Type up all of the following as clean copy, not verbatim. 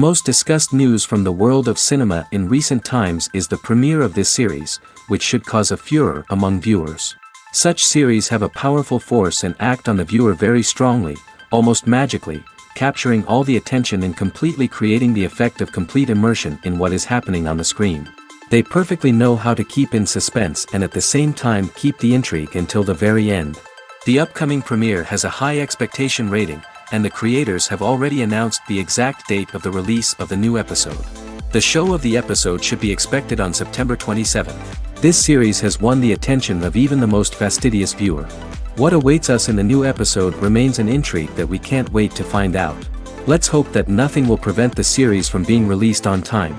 most discussed news from the world of cinema in recent times is the premiere of this series, which should cause a furor among viewers. Such series have a powerful force and act on the viewer very strongly, almost magically, capturing all the attention and completely creating the effect of complete immersion in what is happening on the screen. They perfectly know how to keep in suspense and at the same time keep the intrigue until the very end. The upcoming premiere has a high expectation rating, and the creators have already announced the exact date of the release of the new episode. The show of the episode should be expected on September 27th. This series has won the attention of even the most fastidious viewer. What awaits us in the new episode remains an intrigue that we can't wait to find out. Let's hope that nothing will prevent the series from being released on time.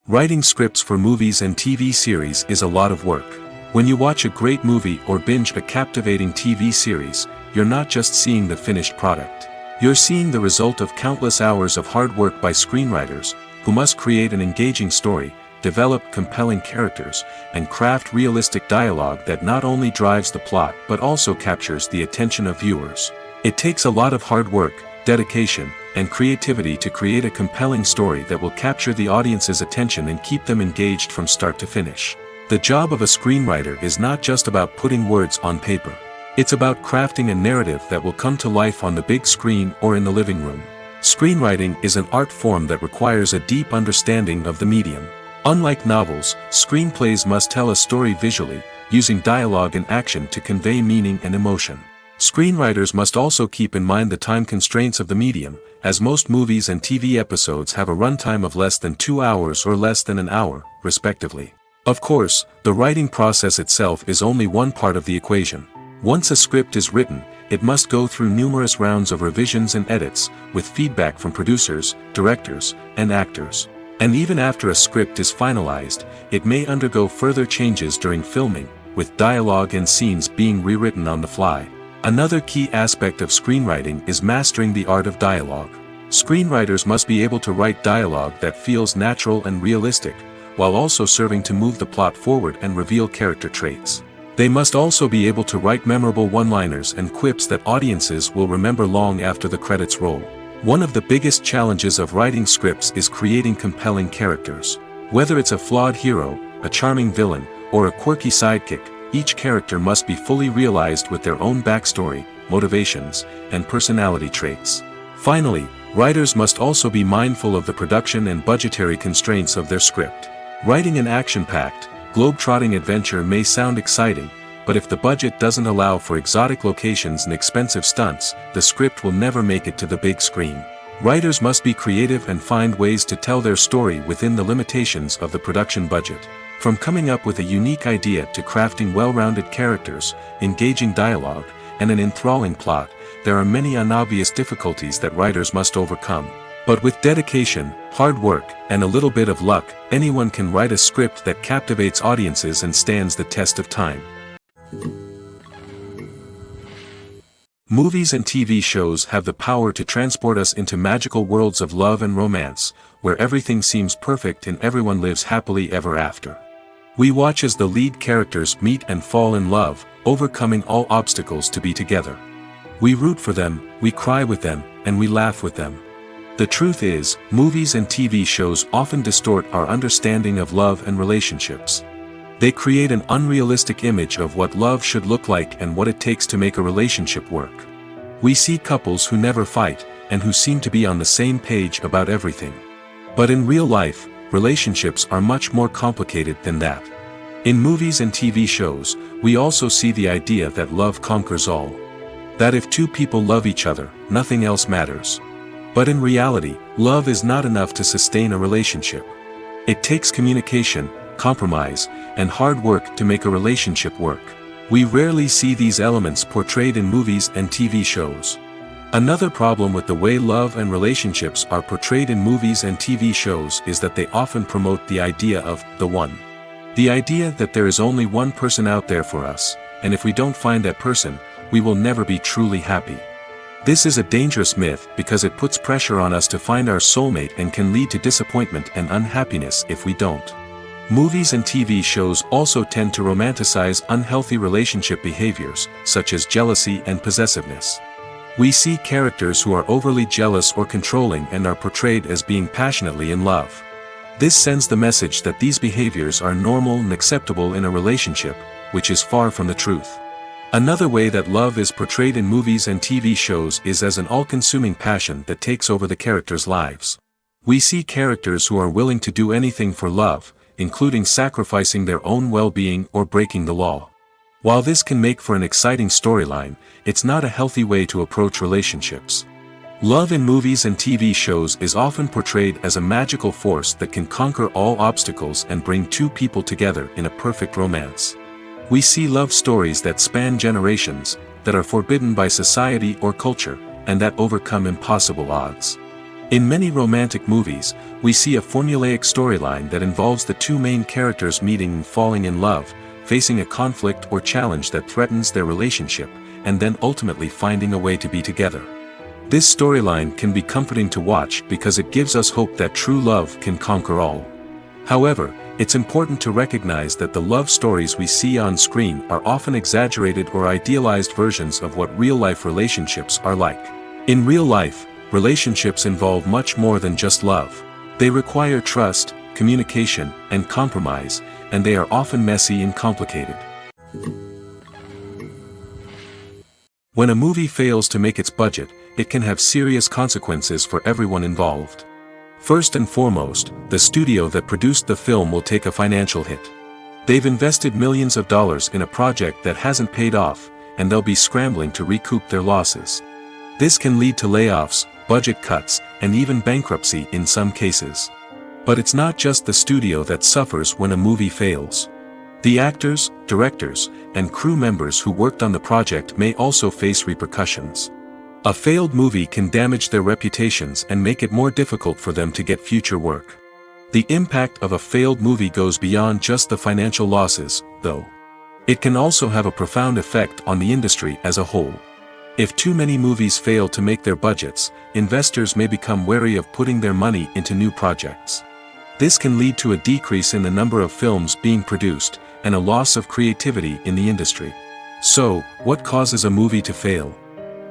Writing scripts for movies and TV series is a lot of work. When you watch a great movie or binge a captivating TV series, you're not just seeing the finished product. You're seeing the result of countless hours of hard work by screenwriters, who must create an engaging story, develop compelling characters, and craft realistic dialogue that not only drives the plot but also captures the attention of viewers. It takes a lot of hard work, dedication, and creativity to create a compelling story that will capture the audience's attention and keep them engaged from start to finish. The job of a screenwriter is not just about putting words on paper. It's about crafting a narrative that will come to life on the big screen or in the living room. Screenwriting is an art form that requires a deep understanding of the medium. Unlike novels, screenplays must tell a story visually, using dialogue and action to convey meaning and emotion. Screenwriters must also keep in mind the time constraints of the medium, as most movies and TV episodes have a runtime of less than 2 hours or less than an hour, respectively. Of course, the writing process itself is only one part of the equation. Once a script is written, it must go through numerous rounds of revisions and edits, with feedback from producers, directors, and actors. And even after a script is finalized, it may undergo further changes during filming, with dialogue and scenes being rewritten on the fly. Another key aspect of screenwriting is mastering the art of dialogue. Screenwriters must be able to write dialogue that feels natural and realistic, while also serving to move the plot forward and reveal character traits. They must also be able to write memorable one-liners and quips that audiences will remember long after the credits roll. One of the biggest challenges of writing scripts is creating compelling characters. Whether it's a flawed hero, a charming villain, or a quirky sidekick, each character must be fully realized with their own backstory, motivations, and personality traits. Finally, writers must also be mindful of the production and budgetary constraints of their script. Writing an action-packed, globe-trotting adventure may sound exciting, but if the budget doesn't allow for exotic locations and expensive stunts, the script will never make it to the big screen. Writers must be creative and find ways to tell their story within the limitations of the production budget. From coming up with a unique idea to crafting well-rounded characters, engaging dialogue, and an enthralling plot, there are many unobvious difficulties that writers must overcome. But with dedication, hard work, and a little bit of luck, anyone can write a script that captivates audiences and stands the test of time. Movies and TV shows have the power to transport us into magical worlds of love and romance, where everything seems perfect and everyone lives happily ever after. We watch as the lead characters meet and fall in love, overcoming all obstacles to be together. We root for them, we cry with them, and we laugh with them. The truth is, movies and TV shows often distort our understanding of love and relationships. They create an unrealistic image of what love should look like and what it takes to make a relationship work. We see couples who never fight, and who seem to be on the same page about everything. But in real life, relationships are much more complicated than that. In movies and TV shows, we also see the idea that love conquers all. That if two people love each other, nothing else matters. But in reality, love is not enough to sustain a relationship. It takes communication, compromise, and hard work to make a relationship work. We rarely see these elements portrayed in movies and TV shows. Another problem with the way love and relationships are portrayed in movies and TV shows is that they often promote the idea of the one. The idea that there is only one person out there for us, and if we don't find that person, we will never be truly happy. This is a dangerous myth because it puts pressure on us to find our soulmate and can lead to disappointment and unhappiness if we don't. Movies and TV shows also tend to romanticize unhealthy relationship behaviors, such as jealousy and possessiveness. We see characters who are overly jealous or controlling and are portrayed as being passionately in love. This sends the message that these behaviors are normal and acceptable in a relationship, which is far from the truth. Another way that love is portrayed in movies and TV shows is as an all-consuming passion that takes over the characters' lives. We see characters who are willing to do anything for love, including sacrificing their own well-being or breaking the law. While this can make for an exciting storyline, it's not a healthy way to approach relationships. Love in movies and TV shows is often portrayed as a magical force that can conquer all obstacles and bring two people together in a perfect romance. We see love stories that span generations, that are forbidden by society or culture, and that overcome impossible odds. In many romantic movies, we see a formulaic storyline that involves the two main characters meeting and falling in love, facing a conflict or challenge that threatens their relationship, and then ultimately finding a way to be together. This storyline can be comforting to watch because it gives us hope that true love can conquer all. However, it's important to recognize that the love stories we see on screen are often exaggerated or idealized versions of what real-life relationships are like. In real life, relationships involve much more than just love. They require trust, communication, and compromise, and they are often messy and complicated. When a movie fails to make its budget, it can have serious consequences for everyone involved. First and foremost, the studio that produced the film will take a financial hit. They've invested millions of dollars in a project that hasn't paid off, and they'll be scrambling to recoup their losses. This can lead to layoffs, budget cuts, and even bankruptcy in some cases. But it's not just the studio that suffers when a movie fails. The actors, directors, and crew members who worked on the project may also face repercussions. A failed movie can damage their reputations and make it more difficult for them to get future work. The impact of a failed movie goes beyond just the financial losses, though. It can also have a profound effect on the industry as a whole. If too many movies fail to make their budgets, investors may become wary of putting their money into new projects. This can lead to a decrease in the number of films being produced, and a loss of creativity in the industry. So, what causes a movie to fail?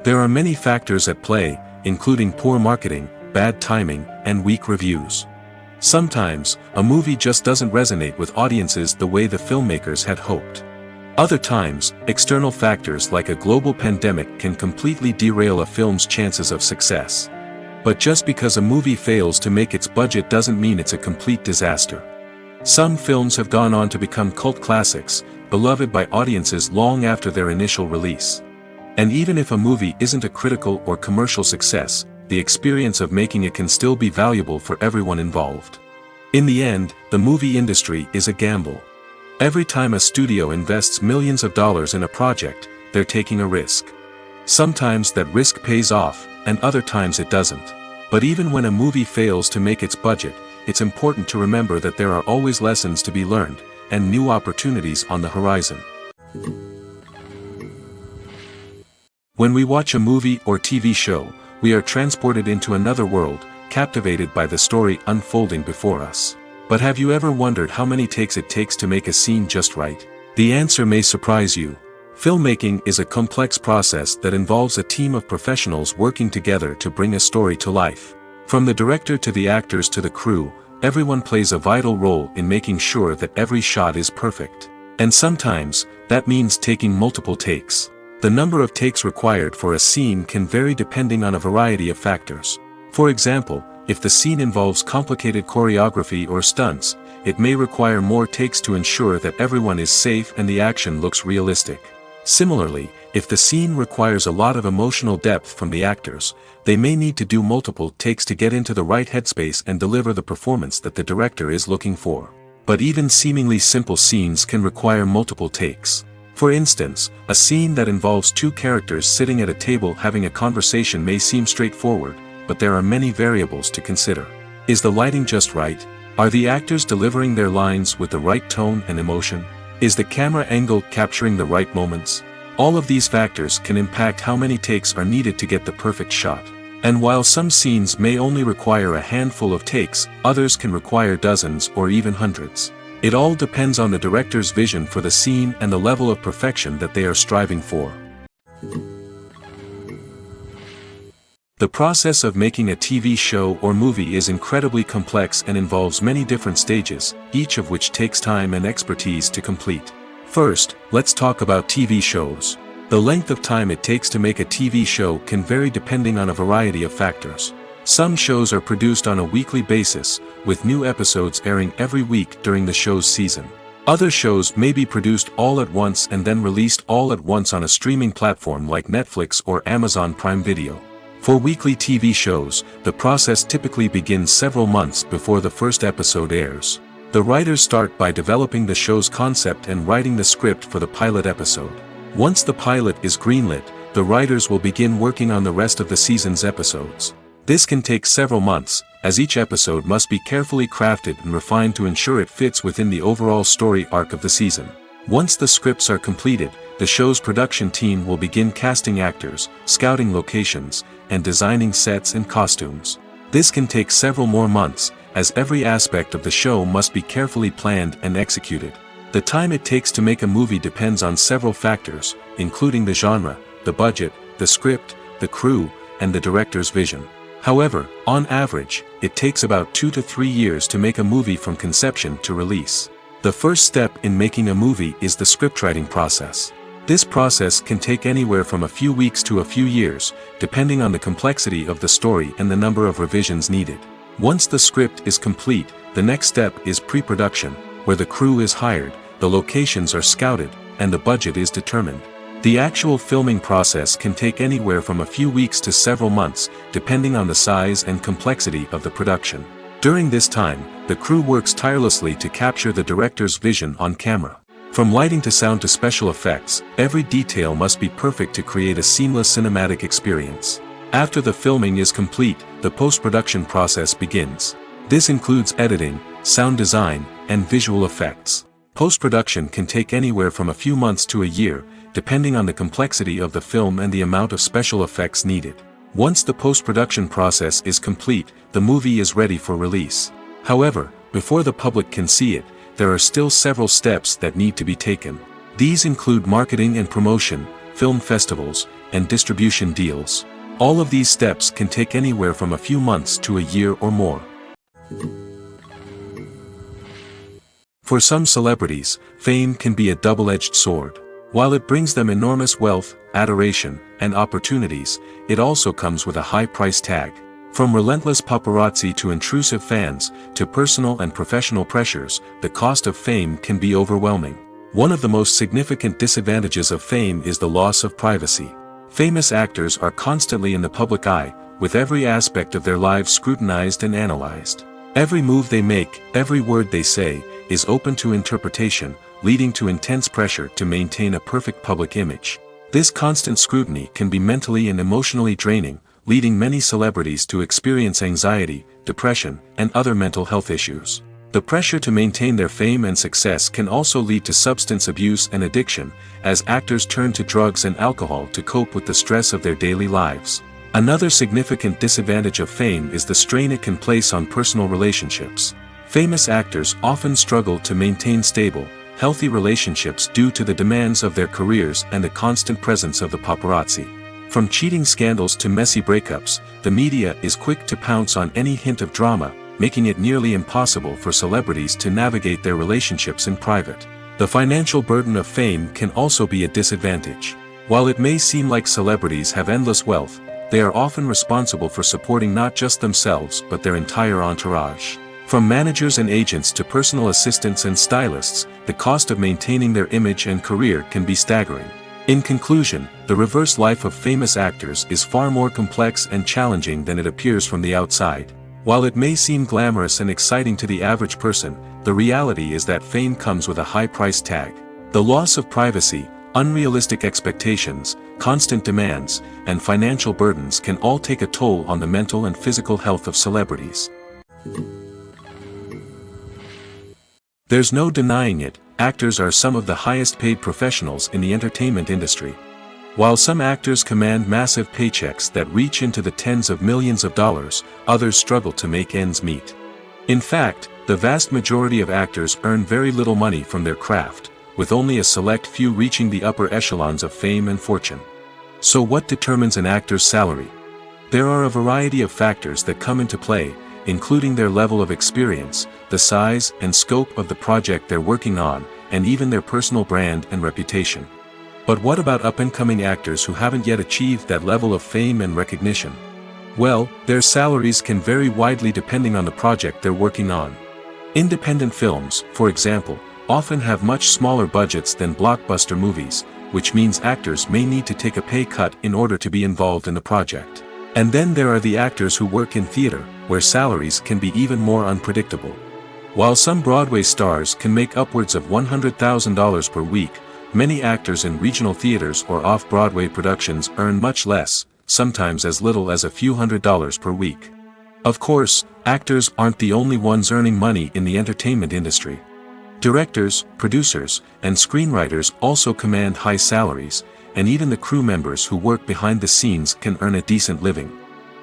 There are many factors at play, including poor marketing, bad timing, and weak reviews. Sometimes, a movie just doesn't resonate with audiences the way the filmmakers had hoped. Other times, external factors like a global pandemic can completely derail a film's chances of success. But just because a movie fails to make its budget doesn't mean it's a complete disaster. Some films have gone on to become cult classics, beloved by audiences long after their initial release. And even if a movie isn't a critical or commercial success, the experience of making it can still be valuable for everyone involved. In the end, the movie industry is a gamble. Every time a studio invests millions of dollars in a project, they're taking a risk. Sometimes that risk pays off, and other times it doesn't. But even when a movie fails to make its budget, it's important to remember that there are always lessons to be learned, and new opportunities on the horizon. When we watch a movie or TV show, we are transported into another world, captivated by the story unfolding before us. But have you ever wondered how many takes it takes to make a scene just right? The answer may surprise you. Filmmaking is a complex process that involves a team of professionals working together to bring a story to life. From the director to the actors to the crew, everyone plays a vital role in making sure that every shot is perfect. And sometimes, that means taking multiple takes. The number of takes required for a scene can vary depending on a variety of factors. For example, if the scene involves complicated choreography or stunts, it may require more takes to ensure that everyone is safe and the action looks realistic. Similarly, if the scene requires a lot of emotional depth from the actors, they may need to do multiple takes to get into the right headspace and deliver the performance that the director is looking for. But even seemingly simple scenes can require multiple takes. For instance, a scene that involves two characters sitting at a table having a conversation may seem straightforward, but there are many variables to consider. Is the lighting just right? Are the actors delivering their lines with the right tone and emotion? Is the camera angle capturing the right moments? All of these factors can impact how many takes are needed to get the perfect shot. And while some scenes may only require a handful of takes, others can require dozens or even hundreds. It all depends on the director's vision for the scene and the level of perfection that they are striving for. The process of making a TV show or movie is incredibly complex and involves many different stages, each of which takes time and expertise to complete. First, let's talk about TV shows. The length of time it takes to make a TV show can vary depending on a variety of factors. Some shows are produced on a weekly basis, with new episodes airing every week during the show's season. Other shows may be produced all at once and then released all at once on a streaming platform like Netflix or Amazon Prime Video. For weekly TV shows, the process typically begins several months before the first episode airs. The writers start by developing the show's concept and writing the script for the pilot episode. Once the pilot is greenlit, the writers will begin working on the rest of the season's episodes. This can take several months, as each episode must be carefully crafted and refined to ensure it fits within the overall story arc of the season. Once the scripts are completed, the show's production team will begin casting actors, scouting locations, and designing sets and costumes. This can take several more months, as every aspect of the show must be carefully planned and executed. The time it takes to make a movie depends on several factors, including the genre, the budget, the script, the crew, and the director's vision. However, on average, it takes about 2 to 3 years to make a movie from conception to release. The first step in making a movie is the scriptwriting process. This process can take anywhere from a few weeks to a few years, depending on the complexity of the story and the number of revisions needed. Once the script is complete, the next step is pre-production, where the crew is hired, the locations are scouted, and the budget is determined. The actual filming process can take anywhere from a few weeks to several months, depending on the size and complexity of the production. During this time, the crew works tirelessly to capture the director's vision on camera. From lighting to sound to special effects, every detail must be perfect to create a seamless cinematic experience. After the filming is complete, the post-production process begins. This includes editing, sound design, and visual effects. Post-production can take anywhere from a few months to a year, depending on the complexity of the film and the amount of special effects needed. Once the post-production process is complete, the movie is ready for release. However, before the public can see it, there are still several steps that need to be taken. These include marketing and promotion, film festivals, and distribution deals. All of these steps can take anywhere from a few months to a year or more. For some celebrities, fame can be a double-edged sword. While it brings them enormous wealth, adoration, and opportunities, it also comes with a high price tag. From relentless paparazzi to intrusive fans, to personal and professional pressures, the cost of fame can be overwhelming. One of the most significant disadvantages of fame is the loss of privacy. Famous actors are constantly in the public eye, with every aspect of their lives scrutinized and analyzed. Every move they make, every word they say, is open to interpretation, leading to intense pressure to maintain a perfect public image. This constant scrutiny can be mentally and emotionally draining, leading many celebrities to experience anxiety, depression, and other mental health issues. The pressure to maintain their fame and success can also lead to substance abuse and addiction, as actors turn to drugs and alcohol to cope with the stress of their daily lives. Another significant disadvantage of fame is the strain it can place on personal relationships. Famous actors often struggle to maintain stable, healthy relationships due to the demands of their careers and the constant presence of the paparazzi. From cheating scandals to messy breakups, the media is quick to pounce on any hint of drama, making it nearly impossible for celebrities to navigate their relationships in private. The financial burden of fame can also be a disadvantage. While it may seem like celebrities have endless wealth, they are often responsible for supporting not just themselves but their entire entourage. From managers and agents to personal assistants and stylists, the cost of maintaining their image and career can be staggering. In conclusion, the reverse life of famous actors is far more complex and challenging than it appears from the outside. While it may seem glamorous and exciting to the average person, the reality is that fame comes with a high price tag. The loss of privacy, unrealistic expectations, constant demands, and financial burdens can all take a toll on the mental and physical health of celebrities. There's no denying it, actors are some of the highest paid professionals in the entertainment industry. While some actors command massive paychecks that reach into the tens of millions of dollars, others struggle to make ends meet. In fact, the vast majority of actors earn very little money from their craft, with only a select few reaching the upper echelons of fame and fortune. So what determines an actor's salary? There are a variety of factors that come into play, including their level of experience, the size and scope of the project they're working on, and even their personal brand and reputation. But what about up-and-coming actors who haven't yet achieved that level of fame and recognition? Well, their salaries can vary widely depending on the project they're working on. Independent films, for example, often have much smaller budgets than blockbuster movies, which means actors may need to take a pay cut in order to be involved in the project. And then there are the actors who work in theater, where salaries can be even more unpredictable. While some Broadway stars can make upwards of $100,000 per week, many actors in regional theaters or off-Broadway productions earn much less, sometimes as little as a few $100s per week. Of course, actors aren't the only ones earning money in the entertainment industry. Directors, producers, and screenwriters also command high salaries, and even the crew members who work behind the scenes can earn a decent living.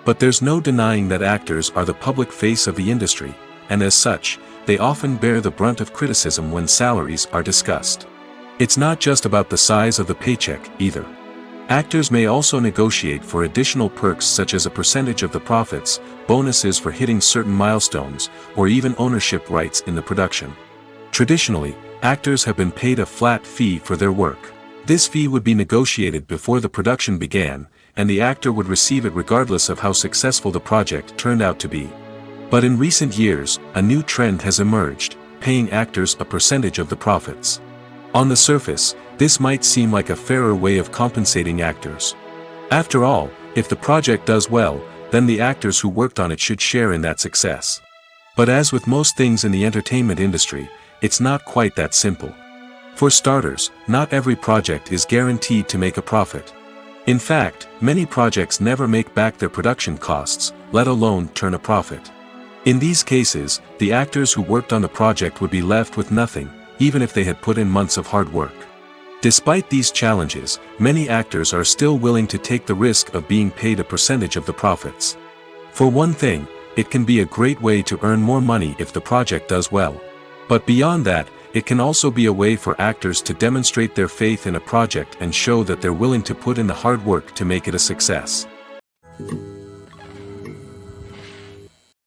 But there's no denying that actors are the public face of the industry, and as such, they often bear the brunt of criticism when salaries are discussed. It's not just about the size of the paycheck, either. Actors may also negotiate for additional perks such as a percentage of the profits, bonuses for hitting certain milestones, or even ownership rights in the production. Traditionally, actors have been paid a flat fee for their work. This fee would be negotiated before the production began, and the actor would receive it regardless of how successful the project turned out to be. But in recent years, a new trend has emerged, paying actors a percentage of the profits. On the surface, this might seem like a fairer way of compensating actors. After all, if the project does well, then the actors who worked on it should share in that success. But as with most things in the entertainment industry, it's not quite that simple. For starters, not every project is guaranteed to make a profit. In fact, many projects never make back their production costs, let alone turn a profit. In these cases, the actors who worked on the project would be left with nothing, even if they had put in months of hard work. Despite these challenges, many actors are still willing to take the risk of being paid a percentage of the profits. For one thing, it can be a great way to earn more money if the project does well. But beyond that, it can also be a way for actors to demonstrate their faith in a project and show that they're willing to put in the hard work to make it a success.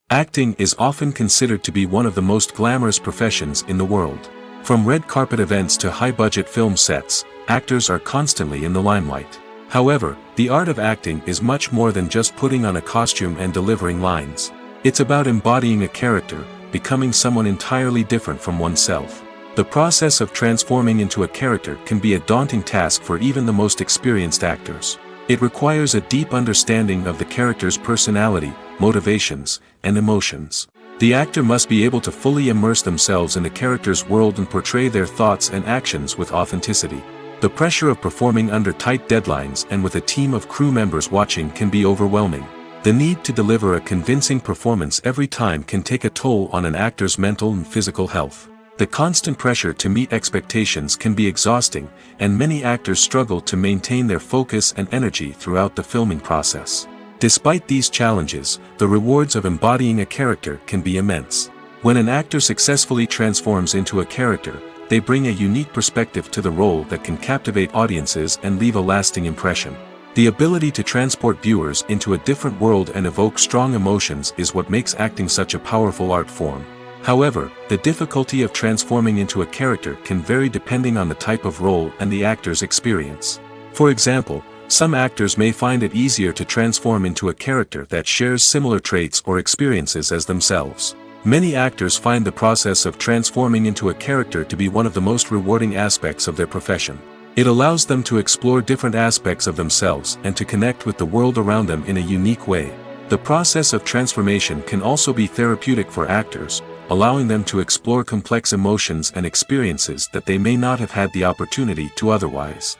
Acting is often considered to be one of the most glamorous professions in the world. From red carpet events to high-budget film sets, actors are constantly in the limelight. However, the art of acting is much more than just putting on a costume and delivering lines. It's about embodying a character, becoming someone entirely different from oneself. The process of transforming into a character can be a daunting task for even the most experienced actors. It requires a deep understanding of the character's personality, motivations, and emotions. The actor must be able to fully immerse themselves in the character's world and portray their thoughts and actions with authenticity. The pressure of performing under tight deadlines and with a team of crew members watching can be overwhelming. The need to deliver a convincing performance every time can take a toll on an actor's mental and physical health. The constant pressure to meet expectations can be exhausting, and many actors struggle to maintain their focus and energy throughout the filming process. Despite these challenges, the rewards of embodying a character can be immense. When an actor successfully transforms into a character, they bring a unique perspective to the role that can captivate audiences and leave a lasting impression. The ability to transport viewers into a different world and evoke strong emotions is what makes acting such a powerful art form. However, the difficulty of transforming into a character can vary depending on the type of role and the actor's experience. For example, some actors may find it easier to transform into a character that shares similar traits or experiences as themselves. Many actors find the process of transforming into a character to be one of the most rewarding aspects of their profession. It allows them to explore different aspects of themselves and to connect with the world around them in a unique way. The process of transformation can also be therapeutic for actors, allowing them to explore complex emotions and experiences that they may not have had the opportunity to otherwise.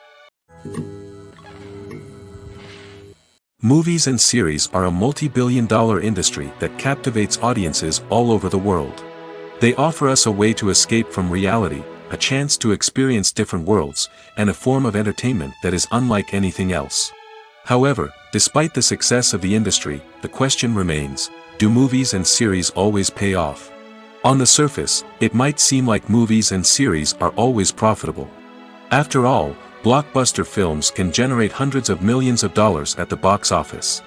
Movies and series are a multi-billion-dollar industry that captivates audiences all over the world. They offer us a way to escape from reality, a chance to experience different worlds, and a form of entertainment that is unlike anything else. However, despite the success of the industry, the question remains, do movies and series always pay off? On the surface, it might seem like movies and series are always profitable. After all, blockbuster films can generate hundreds of millions of dollars at the box office.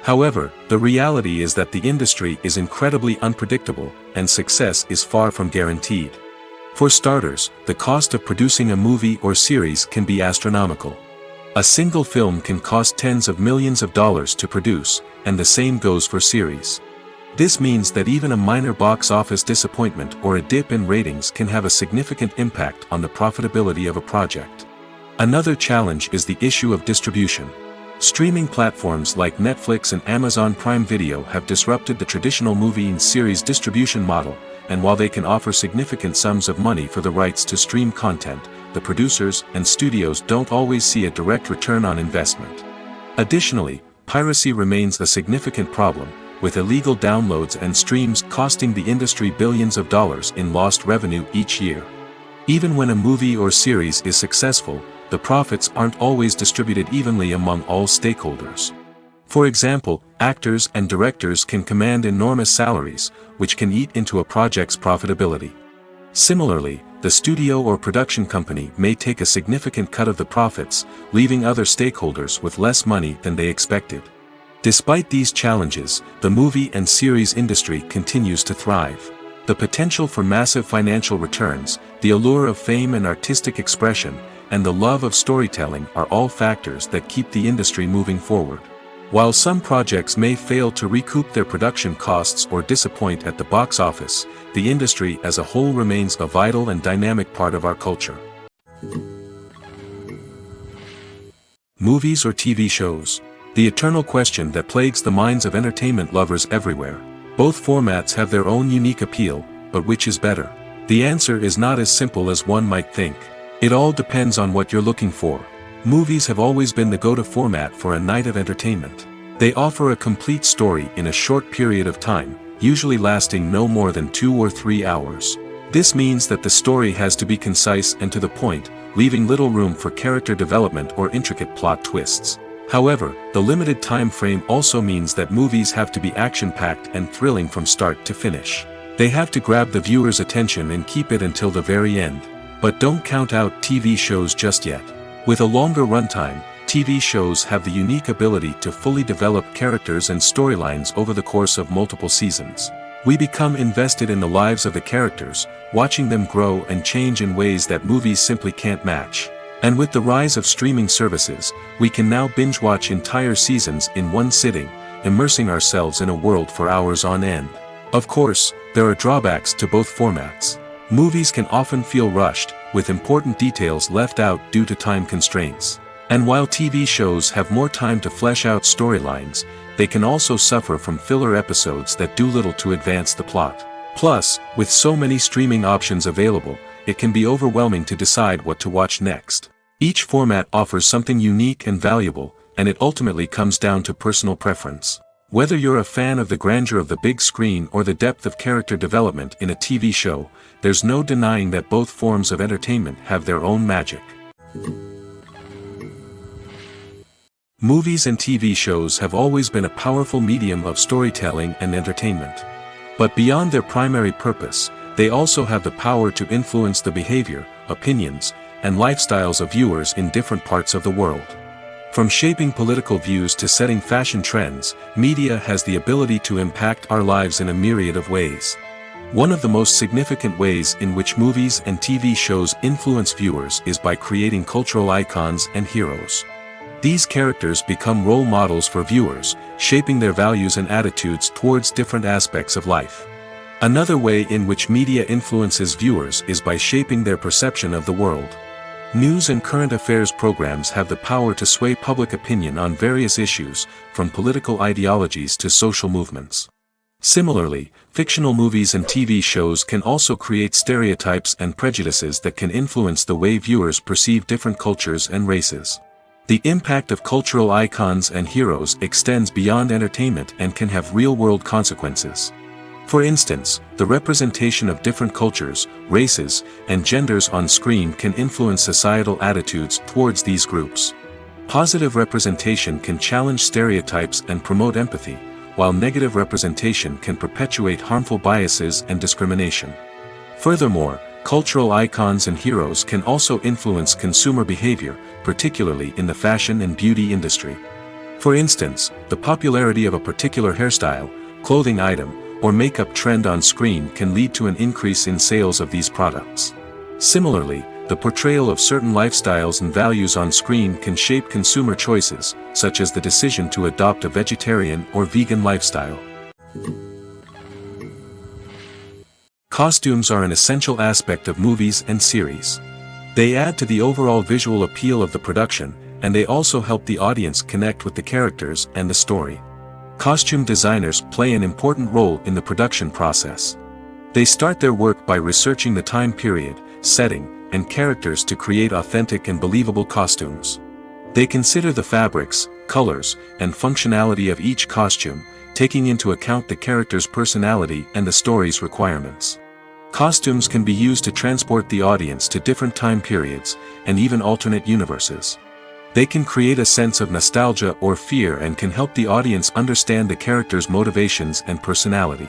However, the reality is that the industry is incredibly unpredictable, and success is far from guaranteed. For starters, the cost of producing a movie or series can be astronomical. A single film can cost tens of millions of dollars to produce, and the same goes for series. This means that even a minor box office disappointment or a dip in ratings can have a significant impact on the profitability of a project. Another challenge is the issue of distribution. Streaming platforms like Netflix and Amazon Prime Video have disrupted the traditional movie and series distribution model, and while they can offer significant sums of money for the rights to stream content, the producers and studios don't always see a direct return on investment. Additionally, piracy remains a significant problem, with illegal downloads and streams costing the industry billions of dollars in lost revenue each year. Even when a movie or series is successful, the profits aren't always distributed evenly among all stakeholders. For example, actors and directors can command enormous salaries, which can eat into a project's profitability. Similarly, the studio or production company may take a significant cut of the profits, leaving other stakeholders with less money than they expected. Despite these challenges, the movie and series industry continues to thrive. The potential for massive financial returns, the allure of fame and artistic expression, and the love of storytelling are all factors that keep the industry moving forward. While some projects may fail to recoup their production costs or disappoint at the box office, the industry as a whole remains a vital and dynamic part of our culture. Movies or TV shows? The eternal question that plagues the minds of entertainment lovers everywhere. Both formats have their own unique appeal, but which is better? The answer is not as simple as one might think. It all depends on what you're looking for. Movies have always been the go-to format for a night of entertainment. They offer a complete story in a short period of time, usually lasting no more than 2 or 3 hours. This means that the story has to be concise and to the point, leaving little room for character development or intricate plot twists. However, the limited time frame also means that movies have to be action-packed and thrilling from start to finish. They have to grab the viewer's attention and keep it until the very end. But don't count out TV shows just yet. With a longer runtime, TV shows have the unique ability to fully develop characters and storylines over the course of multiple seasons. We become invested in the lives of the characters, watching them grow and change in ways that movies simply can't match. And with the rise of streaming services, we can now binge-watch entire seasons in one sitting, immersing ourselves in a world for hours on end. Of course, there are drawbacks to both formats. Movies can often feel rushed, with important details left out due to time constraints. And while TV shows have more time to flesh out storylines, they can also suffer from filler episodes that do little to advance the plot. Plus, with so many streaming options available, it can be overwhelming to decide what to watch next. Each format offers something unique and valuable, and it ultimately comes down to personal preference. Whether you're a fan of the grandeur of the big screen or the depth of character development in a TV show, there's no denying that both forms of entertainment have their own magic. Movies and TV shows have always been a powerful medium of storytelling and entertainment. But beyond their primary purpose, they also have the power to influence the behavior, opinions, and lifestyles of viewers in different parts of the world. From shaping political views to setting fashion trends, media has the ability to impact our lives in a myriad of ways. One of the most significant ways in which movies and TV shows influence viewers is by creating cultural icons and heroes. These characters become role models for viewers, shaping their values and attitudes towards different aspects of life. Another way in which media influences viewers is by shaping their perception of the world. News and current affairs programs have the power to sway public opinion on various issues, from political ideologies to social movements. Similarly, fictional movies and TV shows can also create stereotypes and prejudices that can influence the way viewers perceive different cultures and races. The impact of cultural icons and heroes extends beyond entertainment and can have real-world consequences. For instance, the representation of different cultures, races, and genders on screen can influence societal attitudes towards these groups. Positive representation can challenge stereotypes and promote empathy, while negative representation can perpetuate harmful biases and discrimination. Furthermore, cultural icons and heroes can also influence consumer behavior, particularly in the fashion and beauty industry. For instance, the popularity of a particular hairstyle, clothing item, or makeup trend on screen can lead to an increase in sales of these products. Similarly, the portrayal of certain lifestyles and values on screen can shape consumer choices, such as the decision to adopt a vegetarian or vegan lifestyle. Costumes are an essential aspect of movies and series. They add to the overall visual appeal of the production, and they also help the audience connect with the characters and the story. Costume designers play an important role in the production process. They start their work by researching the time period, setting, and characters to create authentic and believable costumes. They consider the fabrics, colors, and functionality of each costume, taking into account the character's personality and the story's requirements. Costumes can be used to transport the audience to different time periods, and even alternate universes. They can create a sense of nostalgia or fear and can help the audience understand the character's motivations and personality.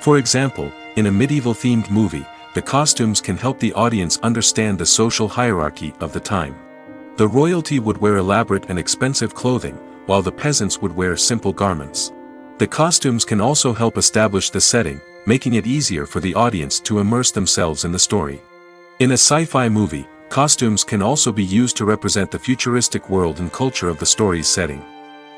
For example, in a medieval-themed movie, the costumes can help the audience understand the social hierarchy of the time. The royalty would wear elaborate and expensive clothing, while the peasants would wear simple garments. The costumes can also help establish the setting, making it easier for the audience to immerse themselves in the story. In a sci-fi movie, costumes can also be used to represent the futuristic world and culture of the story's setting.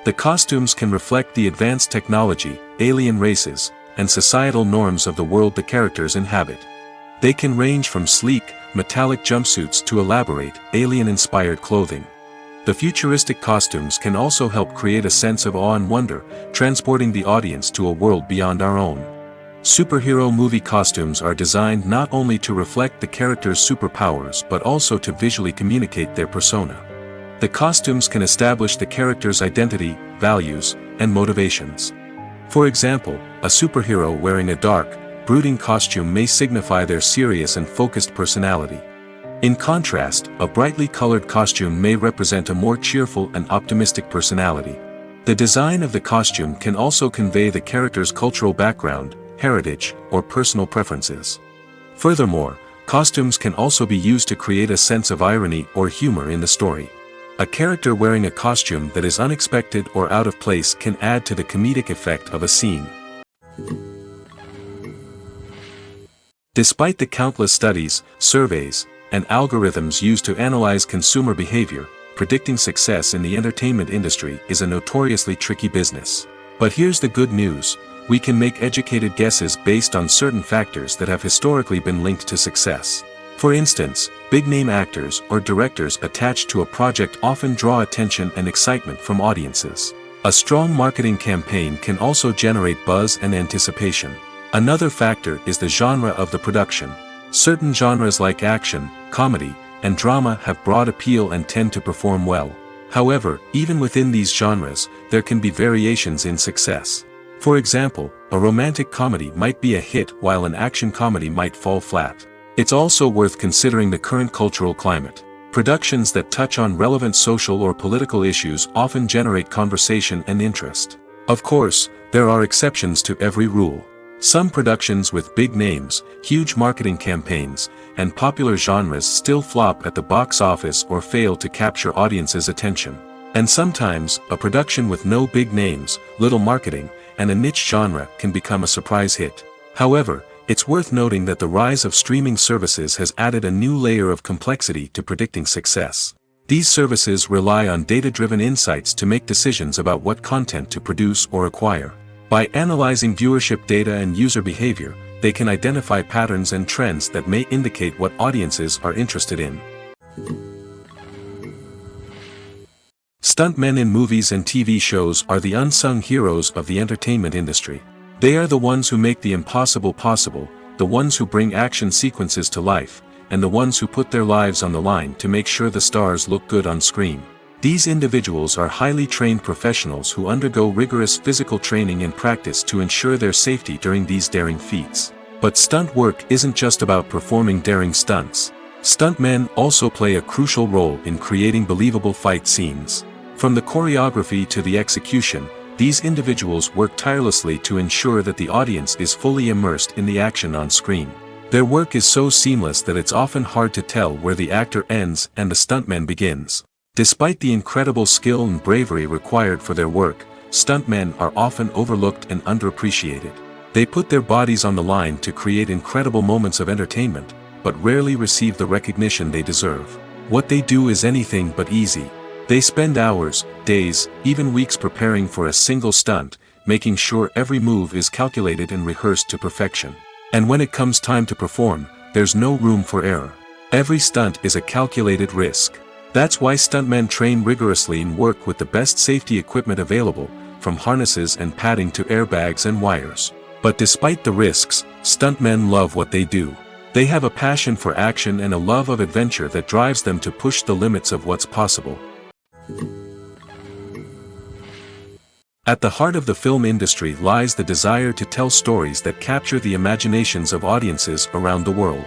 The costumes can reflect the advanced technology, alien races, and societal norms of the world the characters inhabit. They can range from sleek, metallic jumpsuits to elaborate, alien-inspired clothing. The futuristic costumes can also help create a sense of awe and wonder, transporting the audience to a world beyond our own. Superhero movie costumes are designed not only to reflect the character's superpowers but also to visually communicate their persona. The costumes can establish the character's identity, values, and motivations. For example, a superhero wearing a dark, brooding costume may signify their serious and focused personality. In contrast, a brightly colored costume may represent a more cheerful and optimistic personality. The design of the costume can also convey the character's cultural background, heritage, or personal preferences. Furthermore, costumes can also be used to create a sense of irony or humor in the story. A character wearing a costume that is unexpected or out of place can add to the comedic effect of a scene. Despite the countless studies, surveys, and algorithms used to analyze consumer behavior, predicting success in the entertainment industry is a notoriously tricky business. But here's the good news: we can make educated guesses based on certain factors that have historically been linked to success. For instance, big-name actors or directors attached to a project often draw attention and excitement from audiences. A strong marketing campaign can also generate buzz and anticipation. Another factor is the genre of the production. Certain genres like action, comedy, and drama have broad appeal and tend to perform well. However, even within these genres, there can be variations in success. For example, a romantic comedy might be a hit while an action comedy might fall flat. It's also worth considering the current cultural climate. Productions that touch on relevant social or political issues often generate conversation and interest. Of course, there are exceptions to every rule. Some productions with big names, huge marketing campaigns, and popular genres still flop at the box office or fail to capture audiences' attention. And sometimes, a production with no big names, little marketing, and a niche genre can become a surprise hit. However, it's worth noting that the rise of streaming services has added a new layer of complexity to predicting success. These services rely on data-driven insights to make decisions about what content to produce or acquire. By analyzing viewership data and user behavior, they can identify patterns and trends that may indicate what audiences are interested in. Stuntmen in movies and TV shows are the unsung heroes of the entertainment industry. They are the ones who make the impossible possible, the ones who bring action sequences to life, and the ones who put their lives on the line to make sure the stars look good on screen. These individuals are highly trained professionals who undergo rigorous physical training and practice to ensure their safety during these daring feats. But stunt work isn't just about performing daring stunts. Stuntmen also play a crucial role in creating believable fight scenes. From the choreography to the execution, these individuals work tirelessly to ensure that the audience is fully immersed in the action on screen. Their work is so seamless that it's often hard to tell where the actor ends and the stuntman begins. Despite the incredible skill and bravery required for their work, stuntmen are often overlooked and underappreciated. They put their bodies on the line to create incredible moments of entertainment, but rarely receive the recognition they deserve. What they do is anything but easy. They spend hours, days, even weeks preparing for a single stunt, making sure every move is calculated and rehearsed to perfection. And when it comes time to perform, there's no room for error. Every stunt is a calculated risk. That's why stuntmen train rigorously and work with the best safety equipment available, from harnesses and padding to airbags and wires. But despite the risks, stuntmen love what they do. They have a passion for action and a love of adventure that drives them to push the limits of what's possible. At the heart of the film industry lies the desire to tell stories that capture the imaginations of audiences around the world.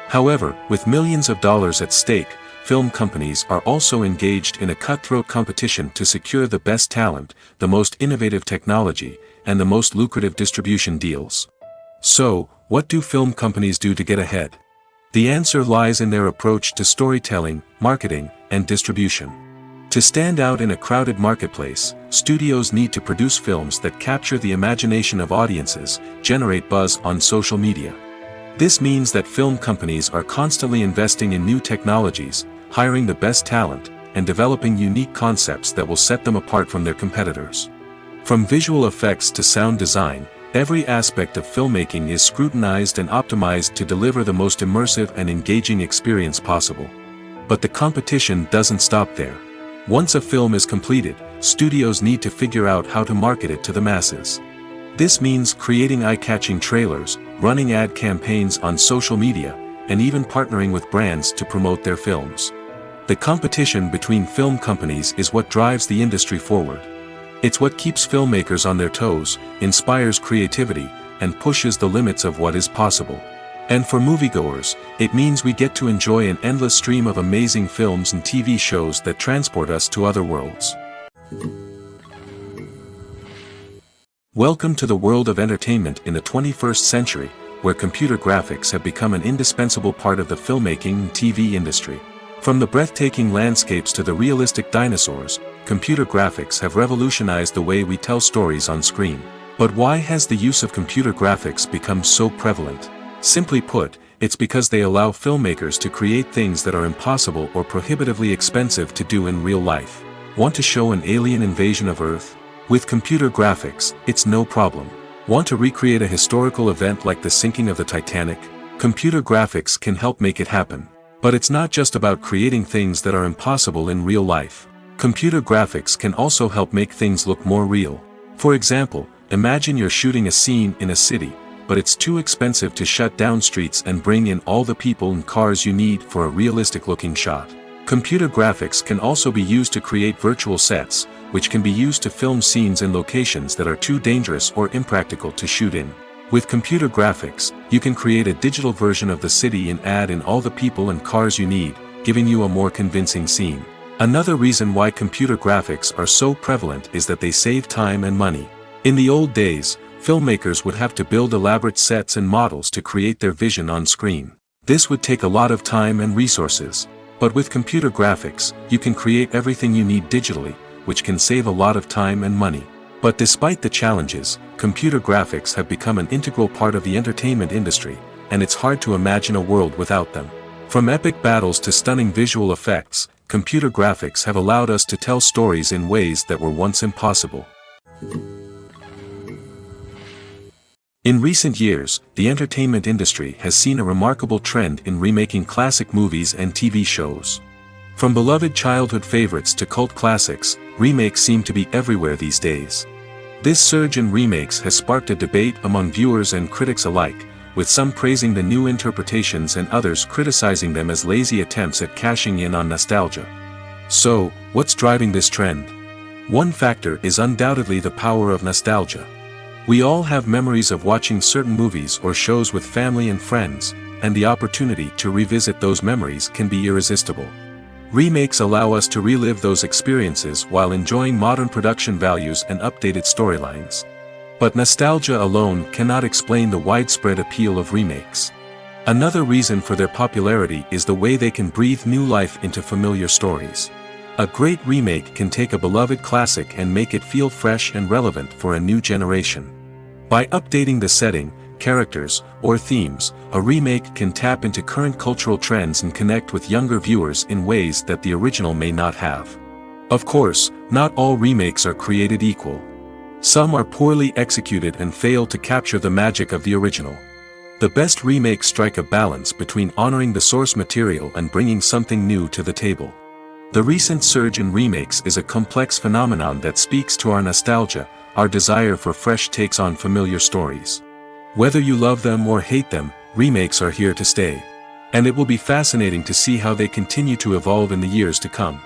However, with millions of dollars at stake, film companies are also engaged in a cutthroat competition to secure the best talent, the most innovative technology, and the most lucrative distribution deals. So, what do film companies do to get ahead? The answer lies in their approach to storytelling, marketing, and distribution. To stand out in a crowded marketplace, studios need to produce films that capture the imagination of audiences, generate buzz on social media. This means that film companies are constantly investing in new technologies, hiring the best talent, and developing unique concepts that will set them apart from their competitors. From visual effects to sound design, every aspect of filmmaking is scrutinized and optimized to deliver the most immersive and engaging experience possible. But the competition doesn't stop there. Once a film is completed, studios need to figure out how to market it to the masses. This means creating eye-catching trailers, running ad campaigns on social media, and even partnering with brands to promote their films. The competition between film companies is what drives the industry forward. It's what keeps filmmakers on their toes, inspires creativity, and pushes the limits of what is possible. And for moviegoers, it means we get to enjoy an endless stream of amazing films and TV shows that transport us to other worlds. Welcome to the world of entertainment in the 21st century, where computer graphics have become an indispensable part of the filmmaking and TV industry. From the breathtaking landscapes to the realistic dinosaurs, computer graphics have revolutionized the way we tell stories on screen. But why has the use of computer graphics become so prevalent? Simply put, it's because they allow filmmakers to create things that are impossible or prohibitively expensive to do in real life. Want to show an alien invasion of Earth? With computer graphics, it's no problem. Want to recreate a historical event like the sinking of the Titanic? Computer graphics can help make it happen. But it's not just about creating things that are impossible in real life. Computer graphics can also help make things look more real. For example, imagine you're shooting a scene in a city, but it's too expensive to shut down streets and bring in all the people and cars you need for a realistic-looking shot. Computer graphics can also be used to create virtual sets, which can be used to film scenes in locations that are too dangerous or impractical to shoot in. With computer graphics, you can create a digital version of the city and add in all the people and cars you need, giving you a more convincing scene. Another reason why computer graphics are so prevalent is that they save time and money. In the old days, filmmakers would have to build elaborate sets and models to create their vision on screen. This would take a lot of time and resources. But with computer graphics, you can create everything you need digitally, which can save a lot of time and money. But despite the challenges, computer graphics have become an integral part of the entertainment industry, and it's hard to imagine a world without them. From epic battles to stunning visual effects, computer graphics have allowed us to tell stories in ways that were once impossible. In recent years, the entertainment industry has seen a remarkable trend in remaking classic movies and TV shows. From beloved childhood favorites to cult classics, remakes seem to be everywhere these days. This surge in remakes has sparked a debate among viewers and critics alike, with some praising the new interpretations and others criticizing them as lazy attempts at cashing in on nostalgia. So, what's driving this trend? One factor is undoubtedly the power of nostalgia. We all have memories of watching certain movies or shows with family and friends, and the opportunity to revisit those memories can be irresistible. Remakes allow us to relive those experiences while enjoying modern production values and updated storylines. But nostalgia alone cannot explain the widespread appeal of remakes. Another reason for their popularity is the way they can breathe new life into familiar stories. A great remake can take a beloved classic and make it feel fresh and relevant for a new generation. By updating the setting, characters, or themes, a remake can tap into current cultural trends and connect with younger viewers in ways that the original may not have. Of course, not all remakes are created equal. Some are poorly executed and fail to capture the magic of the original. The best remakes strike a balance between honoring the source material and bringing something new to the table. The recent surge in remakes is a complex phenomenon that speaks to our nostalgia, our desire for fresh takes on familiar stories. Whether you love them or hate them, remakes are here to stay. And it will be fascinating to see how they continue to evolve in the years to come.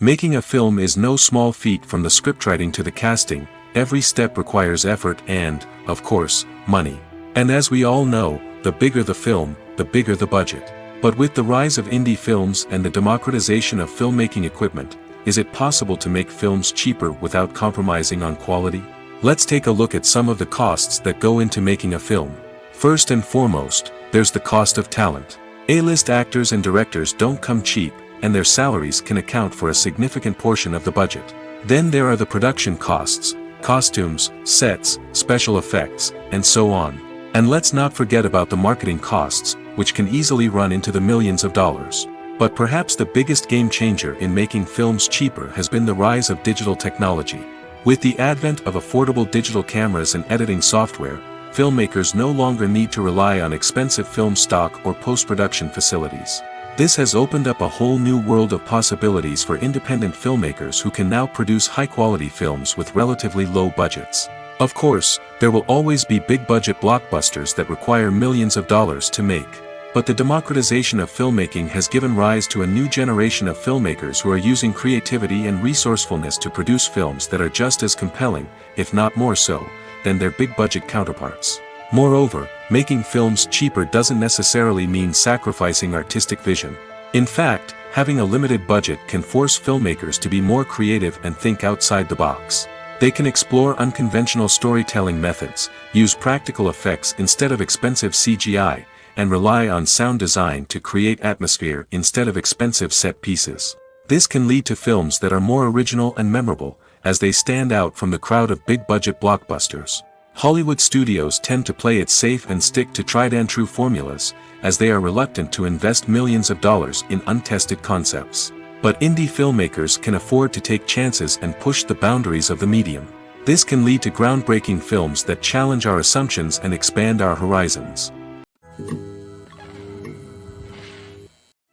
Making a film is no small feat. From the scriptwriting to the casting, every step requires effort and, of course, money. And as we all know, the bigger the film, the bigger the budget. But with the rise of indie films and the democratization of filmmaking equipment, is it possible to make films cheaper without compromising on quality? Let's take a look at some of the costs that go into making a film. First and foremost, there's the cost of talent. A-list actors and directors don't come cheap, and their salaries can account for a significant portion of the budget. Then there are the production costs, costumes, sets, special effects, and so on. And let's not forget about the marketing costs, which can easily run into the millions of dollars. But perhaps the biggest game changer in making films cheaper has been the rise of digital technology. With the advent of affordable digital cameras and editing software, filmmakers no longer need to rely on expensive film stock or post-production facilities. This has opened up a whole new world of possibilities for independent filmmakers who can now produce high-quality films with relatively low budgets. Of course, there will always be big-budget blockbusters that require millions of dollars to make. But the democratization of filmmaking has given rise to a new generation of filmmakers who are using creativity and resourcefulness to produce films that are just as compelling, if not more so, than their big-budget counterparts. Moreover, making films cheaper doesn't necessarily mean sacrificing artistic vision. In fact, having a limited budget can force filmmakers to be more creative and think outside the box. They can explore unconventional storytelling methods, use practical effects instead of expensive CGI, and rely on sound design to create atmosphere instead of expensive set pieces. This can lead to films that are more original and memorable, as they stand out from the crowd of big-budget blockbusters. Hollywood studios tend to play it safe and stick to tried-and-true formulas, as they are reluctant to invest millions of dollars in untested concepts. But indie filmmakers can afford to take chances and push the boundaries of the medium. This can lead to groundbreaking films that challenge our assumptions and expand our horizons.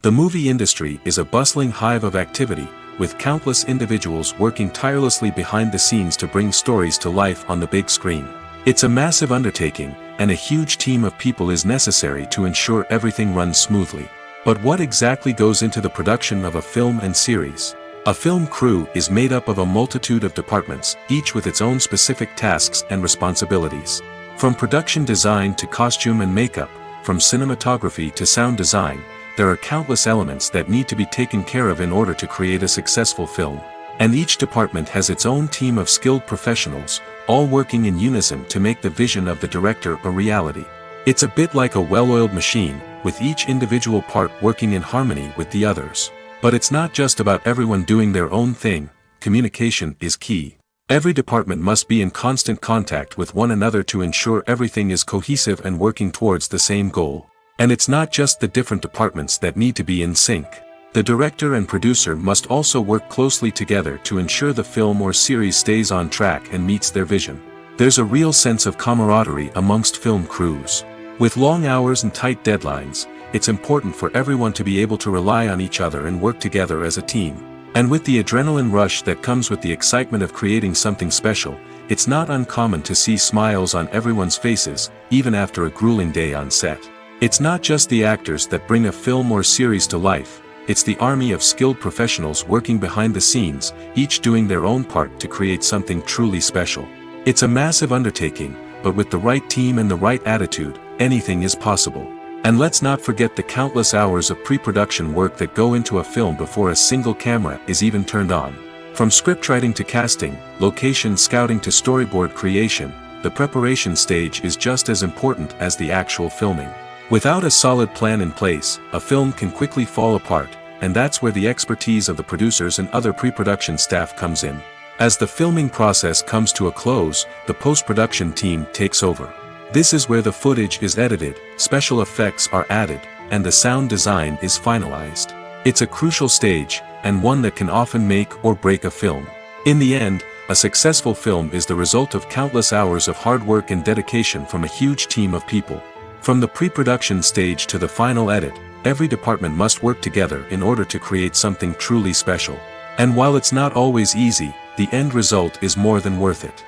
The movie industry is a bustling hive of activity, with countless individuals working tirelessly behind the scenes to bring stories to life on the big screen. It's a massive undertaking, and a huge team of people is necessary to ensure everything runs smoothly. But what exactly goes into the production of a film and series? A film crew is made up of a multitude of departments, each with its own specific tasks and responsibilities. From production design to costume and makeup, from cinematography to sound design, there are countless elements that need to be taken care of in order to create a successful film. And each department has its own team of skilled professionals, all working in unison to make the vision of the director a reality. It's a bit like a well-oiled machine, with each individual part working in harmony with the others. But it's not just about everyone doing their own thing. Communication is key. Every department must be in constant contact with one another to ensure everything is cohesive and working towards the same goal. And it's not just the different departments that need to be in sync. The director and producer must also work closely together to ensure the film or series stays on track and meets their vision. There's a real sense of camaraderie amongst film crews. With long hours and tight deadlines, it's important for everyone to be able to rely on each other and work together as a team. And with the adrenaline rush that comes with the excitement of creating something special, it's not uncommon to see smiles on everyone's faces, even after a grueling day on set. It's not just the actors that bring a film or series to life. It's the army of skilled professionals working behind the scenes, each doing their own part to create something truly special. It's a massive undertaking, but with the right team and the right attitude, anything is possible. And let's not forget the countless hours of pre-production work that go into a film before a single camera is even turned on. From scriptwriting to casting, location scouting to storyboard creation, the preparation stage is just as important as the actual filming. Without a solid plan in place, a film can quickly fall apart, and that's where the expertise of the producers and other pre-production staff comes in. As the filming process comes to a close, the post-production team takes over. This is where the footage is edited, special effects are added, and the sound design is finalized. It's a crucial stage, and one that can often make or break a film. In the end, a successful film is the result of countless hours of hard work and dedication from a huge team of people. From the pre-production stage to the final edit, every department must work together in order to create something truly special. And while it's not always easy, the end result is more than worth it.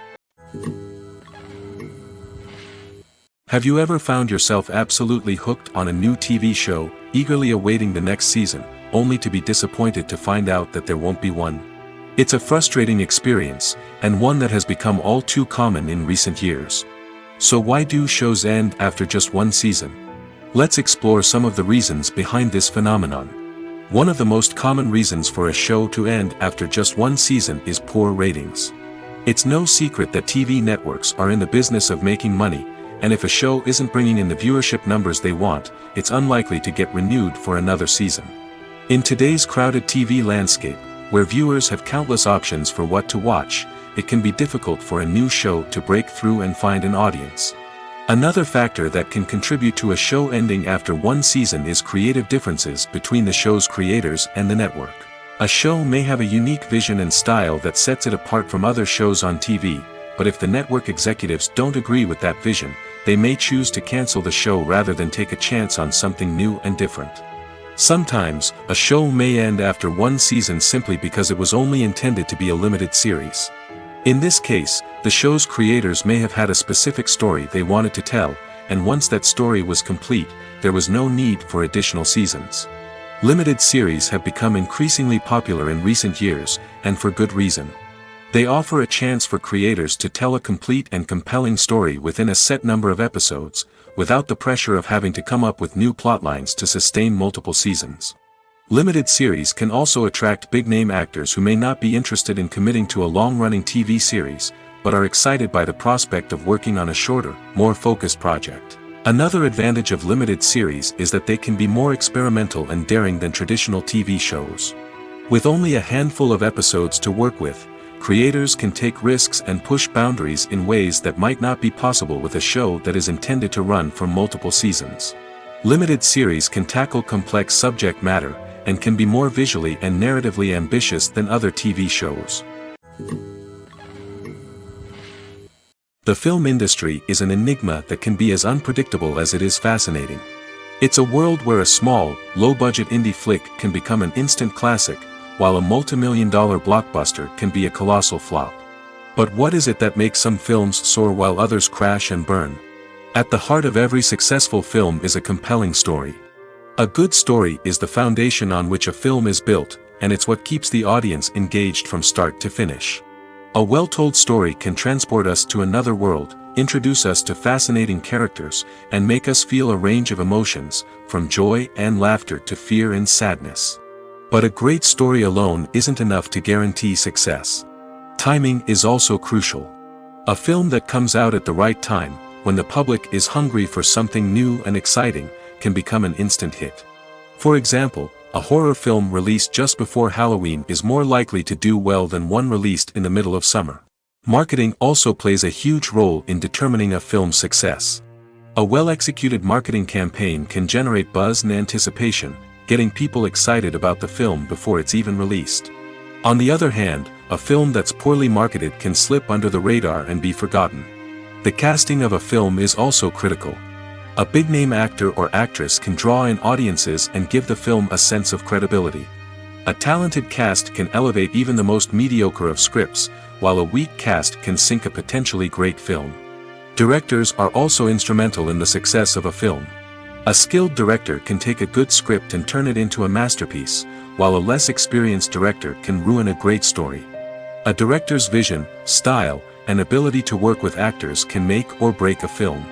Have you ever found yourself absolutely hooked on a new TV show, eagerly awaiting the next season, only to be disappointed to find out that there won't be one? It's a frustrating experience, and one that has become all too common in recent years. So why do shows end after just one season? Let's explore some of the reasons behind this phenomenon. One of the most common reasons for a show to end after just one season is poor ratings. It's no secret that TV networks are in the business of making money, and if a show isn't bringing in the viewership numbers they want, it's unlikely to get renewed for another season. In today's crowded TV landscape, where viewers have countless options for what to watch, it can be difficult for a new show to break through and find an audience. Another factor that can contribute to a show ending after one season is creative differences between the show's creators and the network. A show may have a unique vision and style that sets it apart from other shows on TV, but if the network executives don't agree with that vision, they may choose to cancel the show rather than take a chance on something new and different. Sometimes, a show may end after one season simply because it was only intended to be a limited series. In this case, the show's creators may have had a specific story they wanted to tell, and once that story was complete, there was no need for additional seasons. Limited series have become increasingly popular in recent years, and for good reason. They offer a chance for creators to tell a complete and compelling story within a set number of episodes, without the pressure of having to come up with new plotlines to sustain multiple seasons. Limited series can also attract big-name actors who may not be interested in committing to a long-running TV series, but are excited by the prospect of working on a shorter, more focused project. Another advantage of limited series is that they can be more experimental and daring than traditional TV shows. With only a handful of episodes to work with, creators can take risks and push boundaries in ways that might not be possible with a show that is intended to run for multiple seasons. Limited series can tackle complex subject matter, and can be more visually and narratively ambitious than other TV shows. The film industry is an enigma that can be as unpredictable as it is fascinating. It's a world where a small, low-budget indie flick can become an instant classic, while a multi-million-dollar blockbuster can be a colossal flop. But what is it that makes some films soar while others crash and burn? At the heart of every successful film is a compelling story. A good story is the foundation on which a film is built, and it's what keeps the audience engaged from start to finish. A well-told story can transport us to another world, introduce us to fascinating characters, and make us feel a range of emotions, from joy and laughter to fear and sadness. But a great story alone isn't enough to guarantee success. Timing is also crucial. A film that comes out at the right time, when the public is hungry for something new and exciting, can become an instant hit. For example, a horror film released just before Halloween is more likely to do well than one released in the middle of summer. Marketing also plays a huge role in determining a film's success. A well-executed marketing campaign can generate buzz and anticipation, getting people excited about the film before it's even released. On the other hand, a film that's poorly marketed can slip under the radar and be forgotten. The casting of a film is also critical. A big-name actor or actress can draw in audiences and give the film a sense of credibility. A talented cast can elevate even the most mediocre of scripts, while a weak cast can sink a potentially great film. Directors are also instrumental in the success of a film. A skilled director can take a good script and turn it into a masterpiece, while a less experienced director can ruin a great story. A director's vision, style, and ability to work with actors can make or break a film.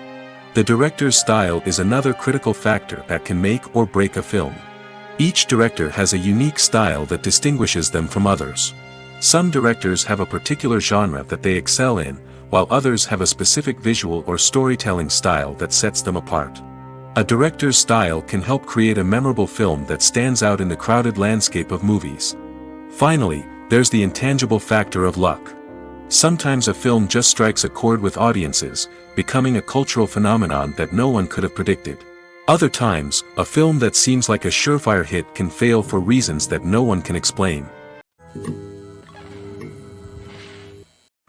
The director's style is another critical factor that can make or break a film. Each director has a unique style that distinguishes them from others. Some directors have a particular genre that they excel in, while others have a specific visual or storytelling style that sets them apart. A director's style can help create a memorable film that stands out in the crowded landscape of movies. Finally, there's the intangible factor of luck. Sometimes a film just strikes a chord with audiences, becoming a cultural phenomenon that no one could have predicted. Other times, a film that seems like a surefire hit can fail for reasons that no one can explain.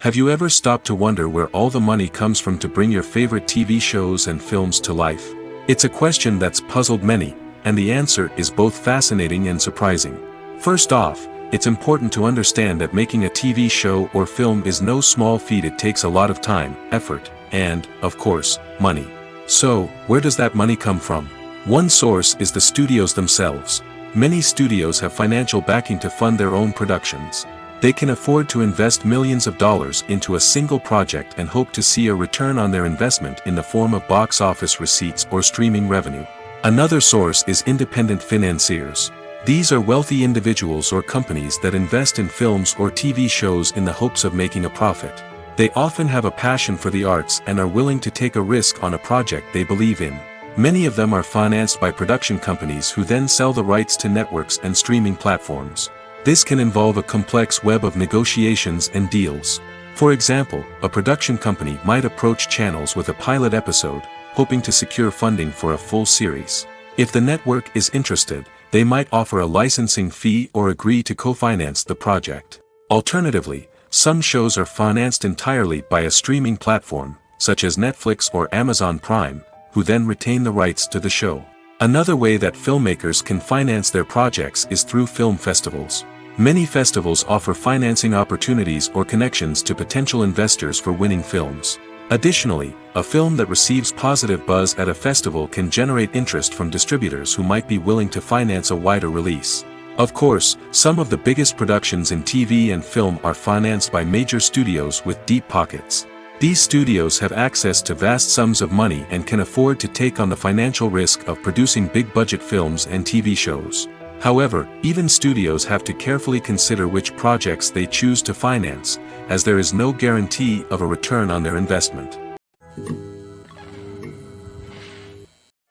Have you ever stopped to wonder where all the money comes from to bring your favorite TV shows and films to life? It's a question that's puzzled many, and the answer is both fascinating and surprising. First off, it's important to understand that making a TV show or film is no small feat. It takes a lot of time, effort, and, of course, money. So, where does that money come from? One source is the studios themselves. Many studios have financial backing to fund their own productions. They can afford to invest millions of dollars into a single project and hope to see a return on their investment in the form of box office receipts or streaming revenue. Another source is independent financiers. These are wealthy individuals or companies that invest in films or TV shows in the hopes of making a profit. They often have a passion for the arts and are willing to take a risk on a project they believe in. Many of them are financed by production companies who then sell the rights to networks and streaming platforms. This can involve a complex web of negotiations and deals. For example, a production company might approach channels with a pilot episode, hoping to secure funding for a full series. If the network is interested, they might offer a licensing fee or agree to co-finance the project. Alternatively, some shows are financed entirely by a streaming platform, such as Netflix or Amazon Prime, who then retain the rights to the show. Another way that filmmakers can finance their projects is through film festivals. Many festivals offer financing opportunities or connections to potential investors for winning films. Additionally, a film that receives positive buzz at a festival can generate interest from distributors who might be willing to finance a wider release. Of course, some of the biggest productions in TV and film are financed by major studios with deep pockets. These studios have access to vast sums of money and can afford to take on the financial risk of producing big-budget films and TV shows. However, even studios have to carefully consider which projects they choose to finance, as there is no guarantee of a return on their investment.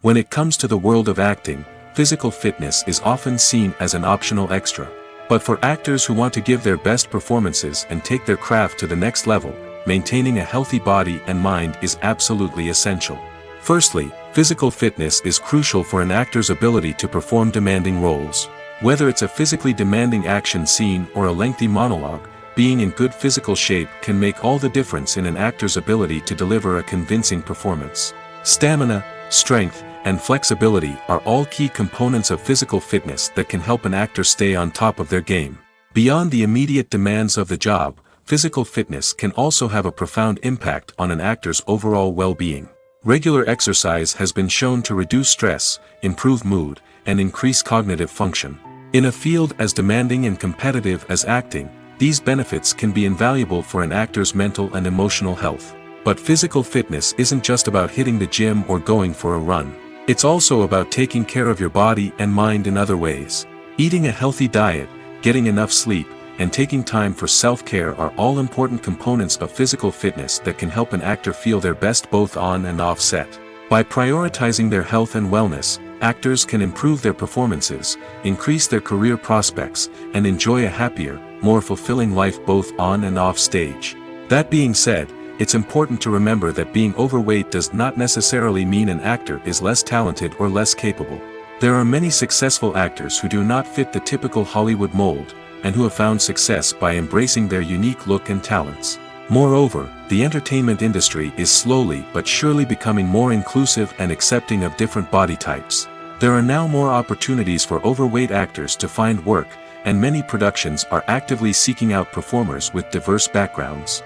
When it comes to the world of acting, physical fitness is often seen as an optional extra. But for actors who want to give their best performances and take their craft to the next level, maintaining a healthy body and mind is absolutely essential. Firstly, physical fitness is crucial for an actor's ability to perform demanding roles. Whether it's a physically demanding action scene or a lengthy monologue, being in good physical shape can make all the difference in an actor's ability to deliver a convincing performance. Stamina, strength, and flexibility are all key components of physical fitness that can help an actor stay on top of their game. Beyond the immediate demands of the job, physical fitness can also have a profound impact on an actor's overall well-being. Regular exercise has been shown to reduce stress, improve mood, and increase cognitive function. In a field as demanding and competitive as acting, these benefits can be invaluable for an actor's mental and emotional health. But physical fitness isn't just about hitting the gym or going for a run. It's also about taking care of your body and mind in other ways. Eating a healthy diet, getting enough sleep, and taking time for self-care are all important components of physical fitness that can help an actor feel their best both on and off set. By prioritizing their health and wellness, actors can improve their performances, increase their career prospects, and enjoy a happier, more fulfilling life both on and off stage. That being said, it's important to remember that being overweight does not necessarily mean an actor is less talented or less capable. There are many successful actors who do not fit the typical Hollywood mold, and who have found success by embracing their unique look and talents. Moreover, the entertainment industry is slowly but surely becoming more inclusive and accepting of different body types. There are now more opportunities for overweight actors to find work, and many productions are actively seeking out performers with diverse backgrounds.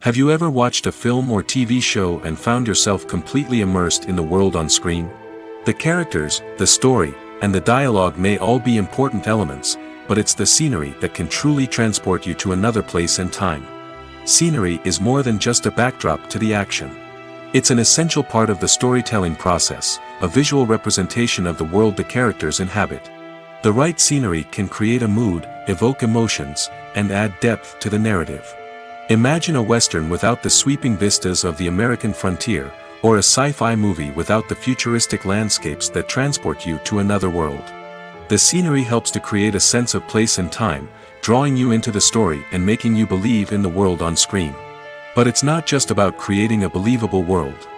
Have you ever watched a film or TV show and found yourself completely immersed in the world on screen? The characters, the story, and the dialogue may all be important elements, but it's the scenery that can truly transport you to another place and time. Scenery is more than just a backdrop to the action. It's an essential part of the storytelling process, a visual representation of the world the characters inhabit. The right scenery can create a mood, evoke emotions, and add depth to the narrative. Imagine a Western without the sweeping vistas of the American frontier, or a sci-fi movie without the futuristic landscapes that transport you to another world. The scenery helps to create a sense of place and time, drawing you into the story and making you believe in the world on screen. But it's not just about creating a believable world.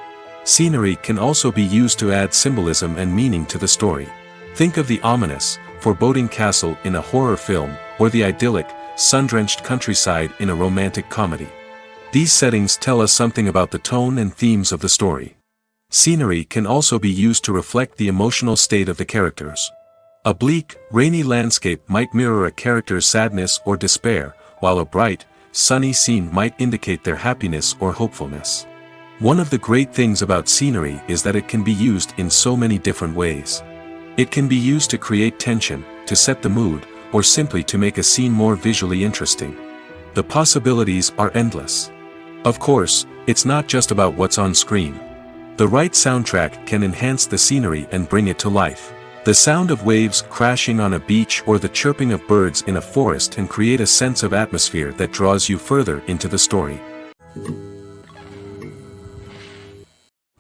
Scenery can also be used to add symbolism and meaning to the story. Think of the ominous, foreboding castle in a horror film, or the idyllic, sun-drenched countryside in a romantic comedy. These settings tell us something about the tone and themes of the story. Scenery can also be used to reflect the emotional state of the characters. A bleak, rainy landscape might mirror a character's sadness or despair, while a bright, sunny scene might indicate their happiness or hopefulness. One of the great things about scenery is that it can be used in so many different ways. It can be used to create tension, to set the mood, or simply to make a scene more visually interesting. The possibilities are endless. Of course, it's not just about what's on screen. The right soundtrack can enhance the scenery and bring it to life. The sound of waves crashing on a beach or the chirping of birds in a forest can create a sense of atmosphere that draws you further into the story.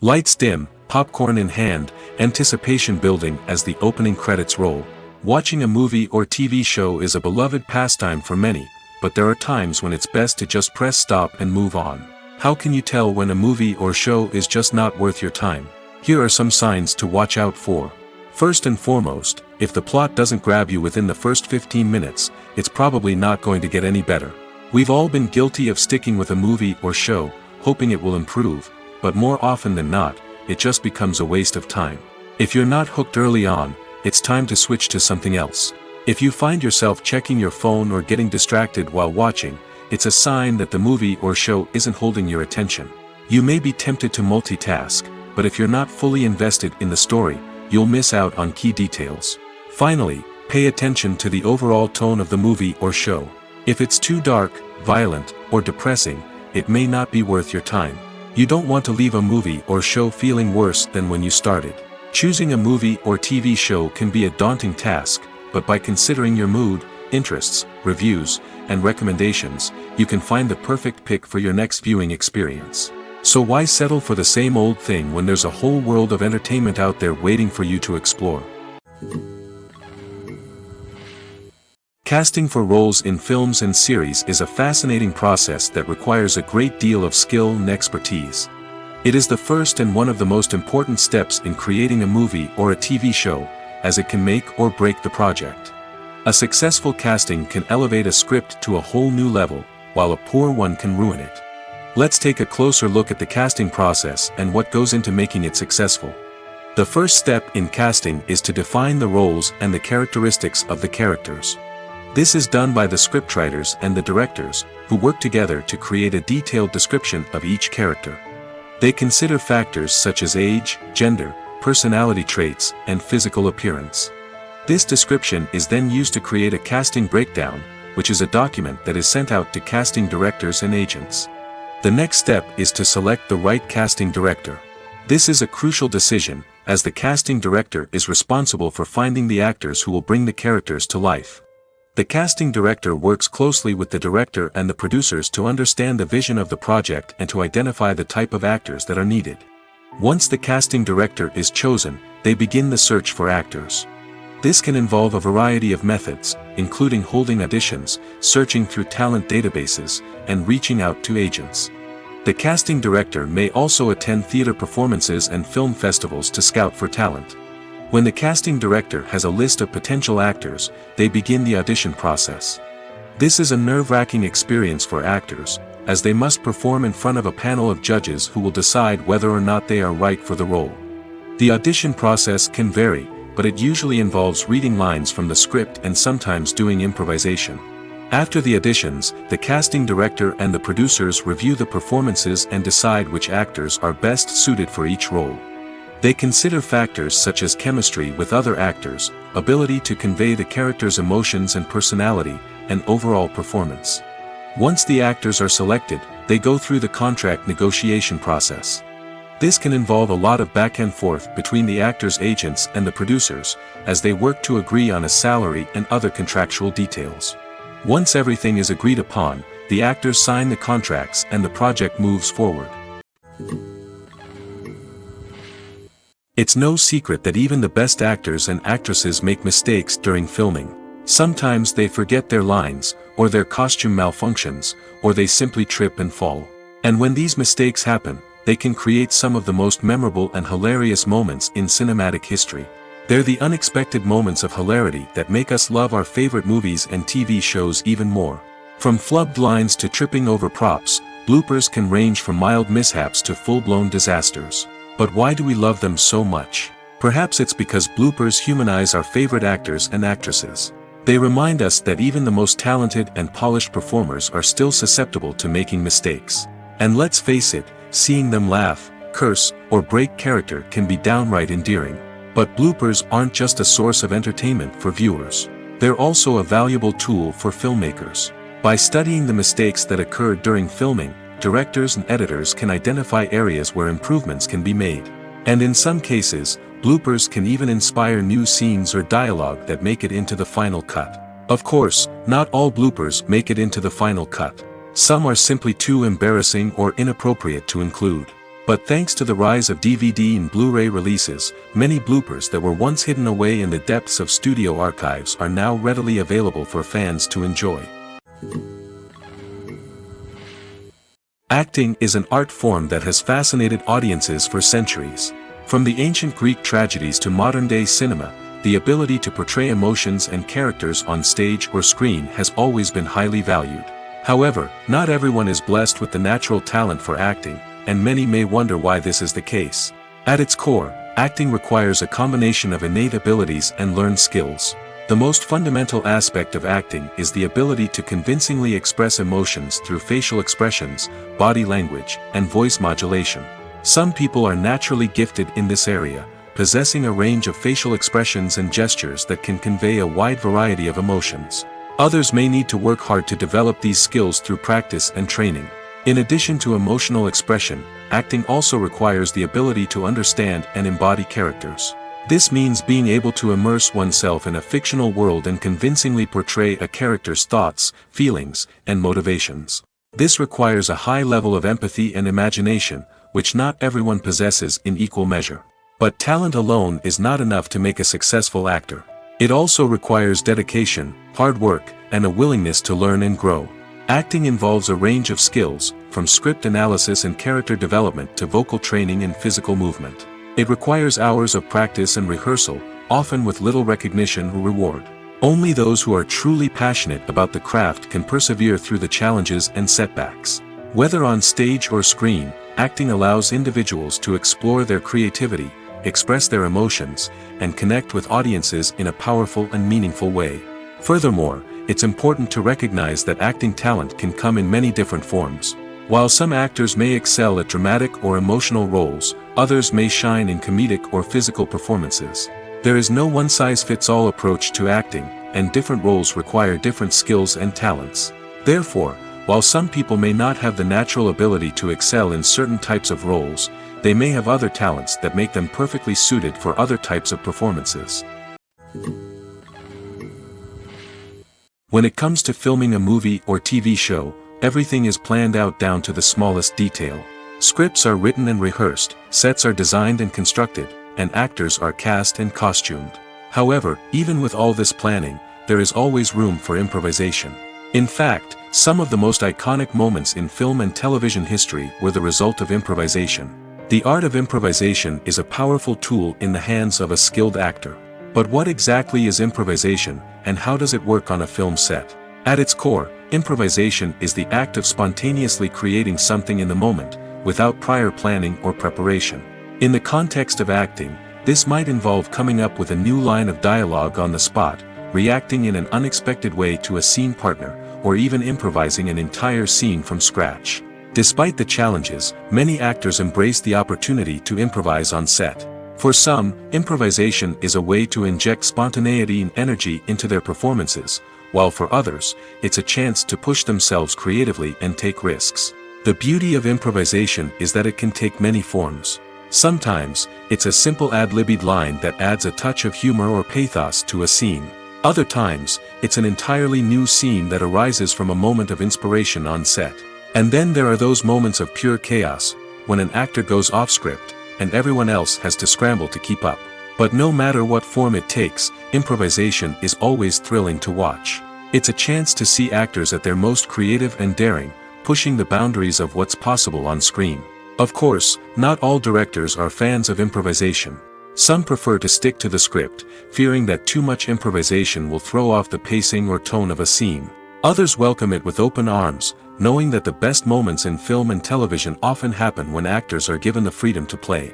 Lights dim, popcorn in hand, anticipation building as the opening credits roll. Watching a movie or TV show is a beloved pastime for many, but there are times when it's best to just press stop and move on. How can you tell when a movie or show is just not worth your time? Here are some signs to watch out for. First and foremost, if the plot doesn't grab you within the first 15 minutes, it's probably not going to get any better. We've all been guilty of sticking with a movie or show, hoping it will improve, but more often than not, it just becomes a waste of time. If you're not hooked early on, it's time to switch to something else. If you find yourself checking your phone or getting distracted while watching, it's a sign that the movie or show isn't holding your attention. You may be tempted to multitask, but if you're not fully invested in the story, you'll miss out on key details. Finally, pay attention to the overall tone of the movie or show. If it's too dark, violent, or depressing, it may not be worth your time. You don't want to leave a movie or show feeling worse than when you started. Choosing a movie or TV show can be a daunting task, but by considering your mood, interests, reviews, and recommendations, you can find the perfect pick for your next viewing experience. So why settle for the same old thing when there's a whole world of entertainment out there waiting for you to explore? Casting for roles in films and series is a fascinating process that requires a great deal of skill and expertise. It is the first and one of the most important steps in creating a movie or a TV show, as it can make or break the project. A successful casting can elevate a script to a whole new level, while a poor one can ruin it. Let's take a closer look at the casting process and what goes into making it successful. The first step in casting is to define the roles and the characteristics of the characters. This is done by the scriptwriters and the directors, who work together to create a detailed description of each character. They consider factors such as age, gender, personality traits, and physical appearance. This description is then used to create a casting breakdown, which is a document that is sent out to casting directors and agents. The next step is to select the right casting director. This is a crucial decision, as the casting director is responsible for finding the actors who will bring the characters to life. The casting director works closely with the director and the producers to understand the vision of the project and to identify the type of actors that are needed. Once the casting director is chosen, they begin the search for actors. This can involve a variety of methods, including holding auditions, searching through talent databases, and reaching out to agents. The casting director may also attend theater performances and film festivals to scout for talent. When the casting director has a list of potential actors, they begin the audition process. This is a nerve-wracking experience for actors, as they must perform in front of a panel of judges who will decide whether or not they are right for the role. The audition process can vary, but it usually involves reading lines from the script and sometimes doing improvisation. After the auditions, the casting director and the producers review the performances and decide which actors are best suited for each role. They consider factors such as chemistry with other actors, ability to convey the character's emotions and personality, and overall performance. Once the actors are selected, they go through the contract negotiation process. This can involve a lot of back and forth between the actors' agents and the producers, as they work to agree on a salary and other contractual details. Once everything is agreed upon, the actors sign the contracts and the project moves forward. It's no secret that even the best actors and actresses make mistakes during filming. Sometimes they forget their lines, or their costume malfunctions, or they simply trip and fall. And when these mistakes happen, they can create some of the most memorable and hilarious moments in cinematic history. They're the unexpected moments of hilarity that make us love our favorite movies and TV shows even more. From flubbed lines to tripping over props, bloopers can range from mild mishaps to full-blown disasters. But why do we love them so much? Perhaps it's because bloopers humanize our favorite actors and actresses. They remind us that even the most talented and polished performers are still susceptible to making mistakes. And let's face it, seeing them laugh, curse, or break character can be downright endearing. But bloopers aren't just a source of entertainment for viewers. They're also a valuable tool for filmmakers. By studying the mistakes that occurred during filming, directors and editors can identify areas where improvements can be made. And in some cases, bloopers can even inspire new scenes or dialogue that make it into the final cut. Of course, not all bloopers make it into the final cut. Some are simply too embarrassing or inappropriate to include. But thanks to the rise of DVD and Blu-ray releases, many bloopers that were once hidden away in the depths of studio archives are now readily available for fans to enjoy. Acting is an art form that has fascinated audiences for centuries. From the ancient Greek tragedies to modern-day cinema, the ability to portray emotions and characters on stage or screen has always been highly valued. However, not everyone is blessed with the natural talent for acting, and many may wonder why this is the case. At its core, acting requires a combination of innate abilities and learned skills. The most fundamental aspect of acting is the ability to convincingly express emotions through facial expressions, body language, and voice modulation. Some people are naturally gifted in this area, possessing a range of facial expressions and gestures that can convey a wide variety of emotions. Others may need to work hard to develop these skills through practice and training. In addition to emotional expression, acting also requires the ability to understand and embody characters. This means being able to immerse oneself in a fictional world and convincingly portray a character's thoughts, feelings, and motivations. This requires a high level of empathy and imagination, which not everyone possesses in equal measure. But talent alone is not enough to make a successful actor. It also requires dedication, hard work, and a willingness to learn and grow. Acting involves a range of skills, from script analysis and character development to vocal training and physical movement. It requires hours of practice and rehearsal, often with little recognition or reward. Only those who are truly passionate about the craft can persevere through the challenges and setbacks. Whether on stage or screen, acting allows individuals to explore their creativity, express their emotions, and connect with audiences in a powerful and meaningful way. Furthermore, it's important to recognize that acting talent can come in many different forms. While some actors may excel at dramatic or emotional roles, others may shine in comedic or physical performances. There is no one-size-fits-all approach to acting, and different roles require different skills and talents. Therefore, while some people may not have the natural ability to excel in certain types of roles, they may have other talents that make them perfectly suited for other types of performances. When it comes to filming a movie or TV show, everything is planned out down to the smallest detail. Scripts are written and rehearsed, sets are designed and constructed, and actors are cast and costumed. However, even with all this planning, there is always room for improvisation. In fact, some of the most iconic moments in film and television history were the result of improvisation. The art of improvisation is a powerful tool in the hands of a skilled actor. But what exactly is improvisation, and how does it work on a film set? At its core, improvisation is the act of spontaneously creating something in the moment, without prior planning or preparation. In the context of acting, this might involve coming up with a new line of dialogue on the spot, reacting in an unexpected way to a scene partner, or even improvising an entire scene from scratch. Despite the challenges, many actors embrace the opportunity to improvise on set. For some, improvisation is a way to inject spontaneity and energy into their performances, while for others, it's a chance to push themselves creatively and take risks. The beauty of improvisation is that it can take many forms. Sometimes, it's a simple ad-libbed line that adds a touch of humor or pathos to a scene. Other times, it's an entirely new scene that arises from a moment of inspiration on set. And then there are those moments of pure chaos, when an actor goes off script, and everyone else has to scramble to keep up. But no matter what form it takes, improvisation is always thrilling to watch. It's a chance to see actors at their most creative and daring, pushing the boundaries of what's possible on screen. Of course, not all directors are fans of improvisation. Some prefer to stick to the script, fearing that too much improvisation will throw off the pacing or tone of a scene. Others welcome it with open arms, knowing that the best moments in film and television often happen when actors are given the freedom to play.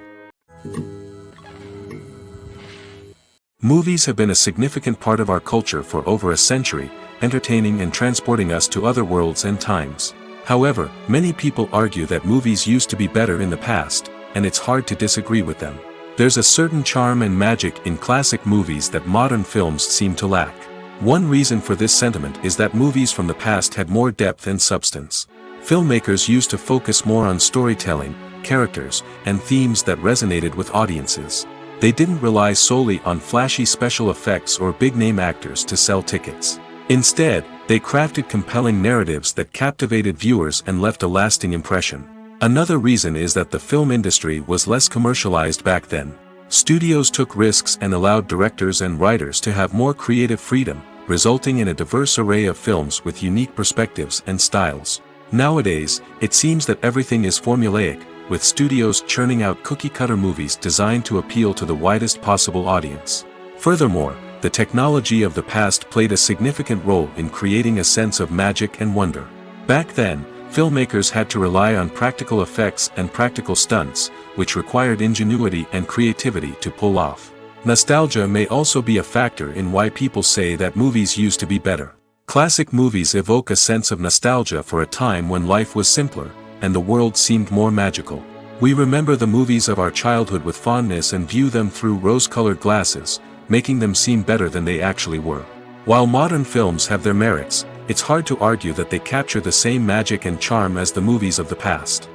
Movies have been a significant part of our culture for over a century, entertaining and transporting us to other worlds and times. However, many people argue that movies used to be better in the past, and it's hard to disagree with them. There's a certain charm and magic in classic movies that modern films seem to lack. One reason for this sentiment is that movies from the past had more depth and substance. Filmmakers used to focus more on storytelling, characters, and themes that resonated with audiences. They didn't rely solely on flashy special effects or big-name actors to sell tickets. Instead, they crafted compelling narratives that captivated viewers and left a lasting impression. Another reason is that the film industry was less commercialized back then. Studios took risks and allowed directors and writers to have more creative freedom, resulting in a diverse array of films with unique perspectives and styles. Nowadays, it seems that everything is formulaic, with studios churning out cookie-cutter movies designed to appeal to the widest possible audience. Furthermore, the technology of the past played a significant role in creating a sense of magic and wonder. Back then, filmmakers had to rely on practical effects and practical stunts, which required ingenuity and creativity to pull off. Nostalgia may also be a factor in why people say that movies used to be better. Classic movies evoke a sense of nostalgia for a time when life was simpler, and the world seemed more magical. We remember the movies of our childhood with fondness and view them through rose-colored glasses, making them seem better than they actually were. While modern films have their merits, it's hard to argue that they capture the same magic and charm as the movies of the past.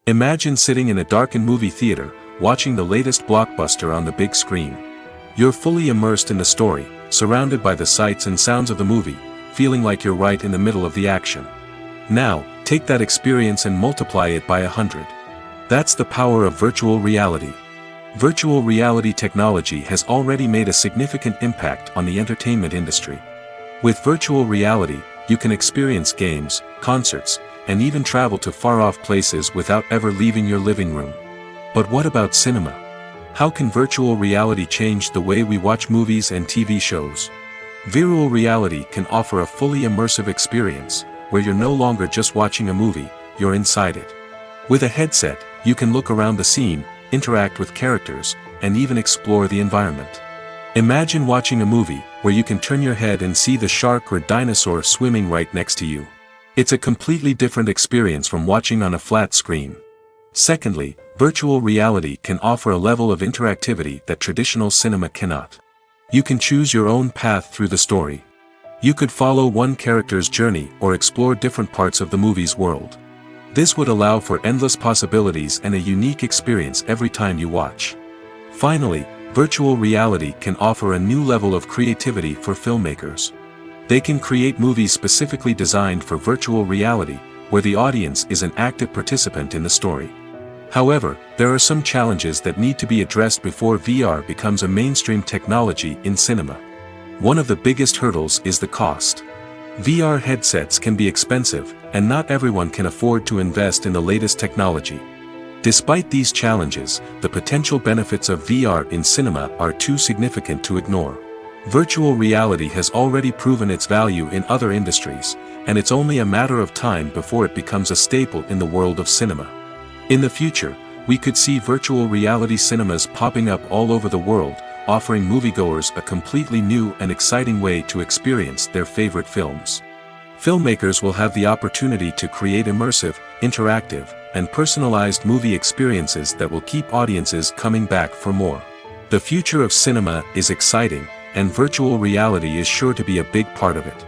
Imagine sitting in a darkened movie theater, watching the latest blockbuster on the big screen. You're fully immersed in the story, surrounded by the sights and sounds of the movie, feeling like you're right in the middle of the action. Now, take that experience and multiply it by 100. That's the power of virtual reality. Virtual reality technology has already made a significant impact on the entertainment industry. With virtual reality, you can experience games, concerts, and even travel to far-off places without ever leaving your living room. But what about cinema? How can virtual reality change the way we watch movies and TV shows? Virtual reality can offer a fully immersive experience, where you're no longer just watching a movie, you're inside it. With a headset, you can look around the scene, interact with characters, and even explore the environment. Imagine watching a movie where you can turn your head and see the shark or dinosaur swimming right next to you. It's a completely different experience from watching on a flat screen. Secondly, virtual reality can offer a level of interactivity that traditional cinema cannot. You can choose your own path through the story. You could follow one character's journey or explore different parts of the movie's world. This would allow for endless possibilities and a unique experience every time you watch. Finally, virtual reality can offer a new level of creativity for filmmakers. They can create movies specifically designed for virtual reality, where the audience is an active participant in the story. However, there are some challenges that need to be addressed before VR becomes a mainstream technology in cinema. One of the biggest hurdles is the cost. VR headsets can be expensive, and not everyone can afford to invest in the latest technology. Despite these challenges, the potential benefits of VR in cinema are too significant to ignore. Virtual reality has already proven its value in other industries, and it's only a matter of time before it becomes a staple in the world of cinema. In the future, we could see virtual reality cinemas popping up all over the world, offering moviegoers a completely new and exciting way to experience their favorite films. Filmmakers will have the opportunity to create immersive, interactive, and personalized movie experiences that will keep audiences coming back for more. The future of cinema is exciting, and virtual reality is sure to be a big part of it.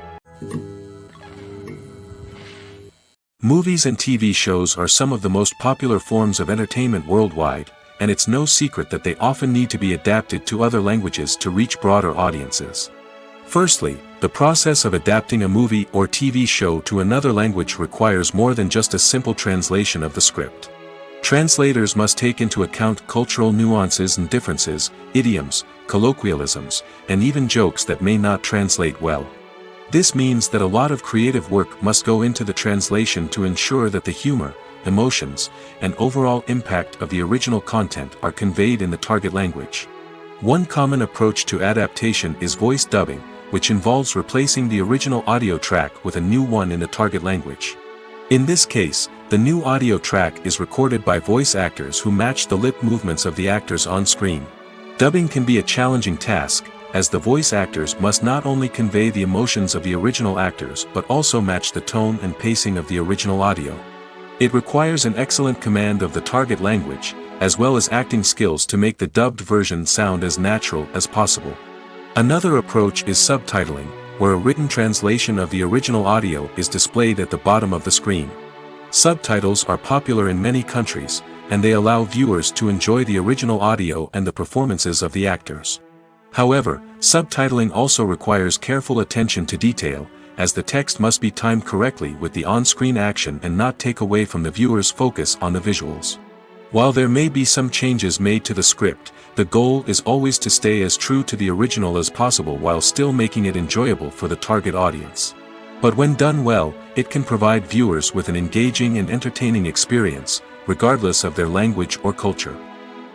Movies and TV shows are some of the most popular forms of entertainment worldwide, and it's no secret that they often need to be adapted to other languages to reach broader audiences. Firstly, the process of adapting a movie or TV show to another language requires more than just a simple translation of the script. Translators must take into account cultural nuances and differences, idioms, colloquialisms, and even jokes that may not translate well. This means that a lot of creative work must go into the translation to ensure that the humor, emotions, and overall impact of the original content are conveyed in the target language. One common approach to adaptation is voice dubbing, which involves replacing the original audio track with a new one in the target language. In this case, the new audio track is recorded by voice actors who match the lip movements of the actors on screen. Dubbing can be a challenging task, as the voice actors must not only convey the emotions of the original actors but also match the tone and pacing of the original audio. It requires an excellent command of the target language, as well as acting skills to make the dubbed version sound as natural as possible. Another approach is subtitling, where a written translation of the original audio is displayed at the bottom of the screen. Subtitles are popular in many countries, and they allow viewers to enjoy the original audio and the performances of the actors. However, subtitling also requires careful attention to detail, as the text must be timed correctly with the on-screen action and not take away from the viewer's focus on the visuals. While there may be some changes made to the script, the goal is always to stay as true to the original as possible while still making it enjoyable for the target audience. But when done well, it can provide viewers with an engaging and entertaining experience, regardless of their language or culture.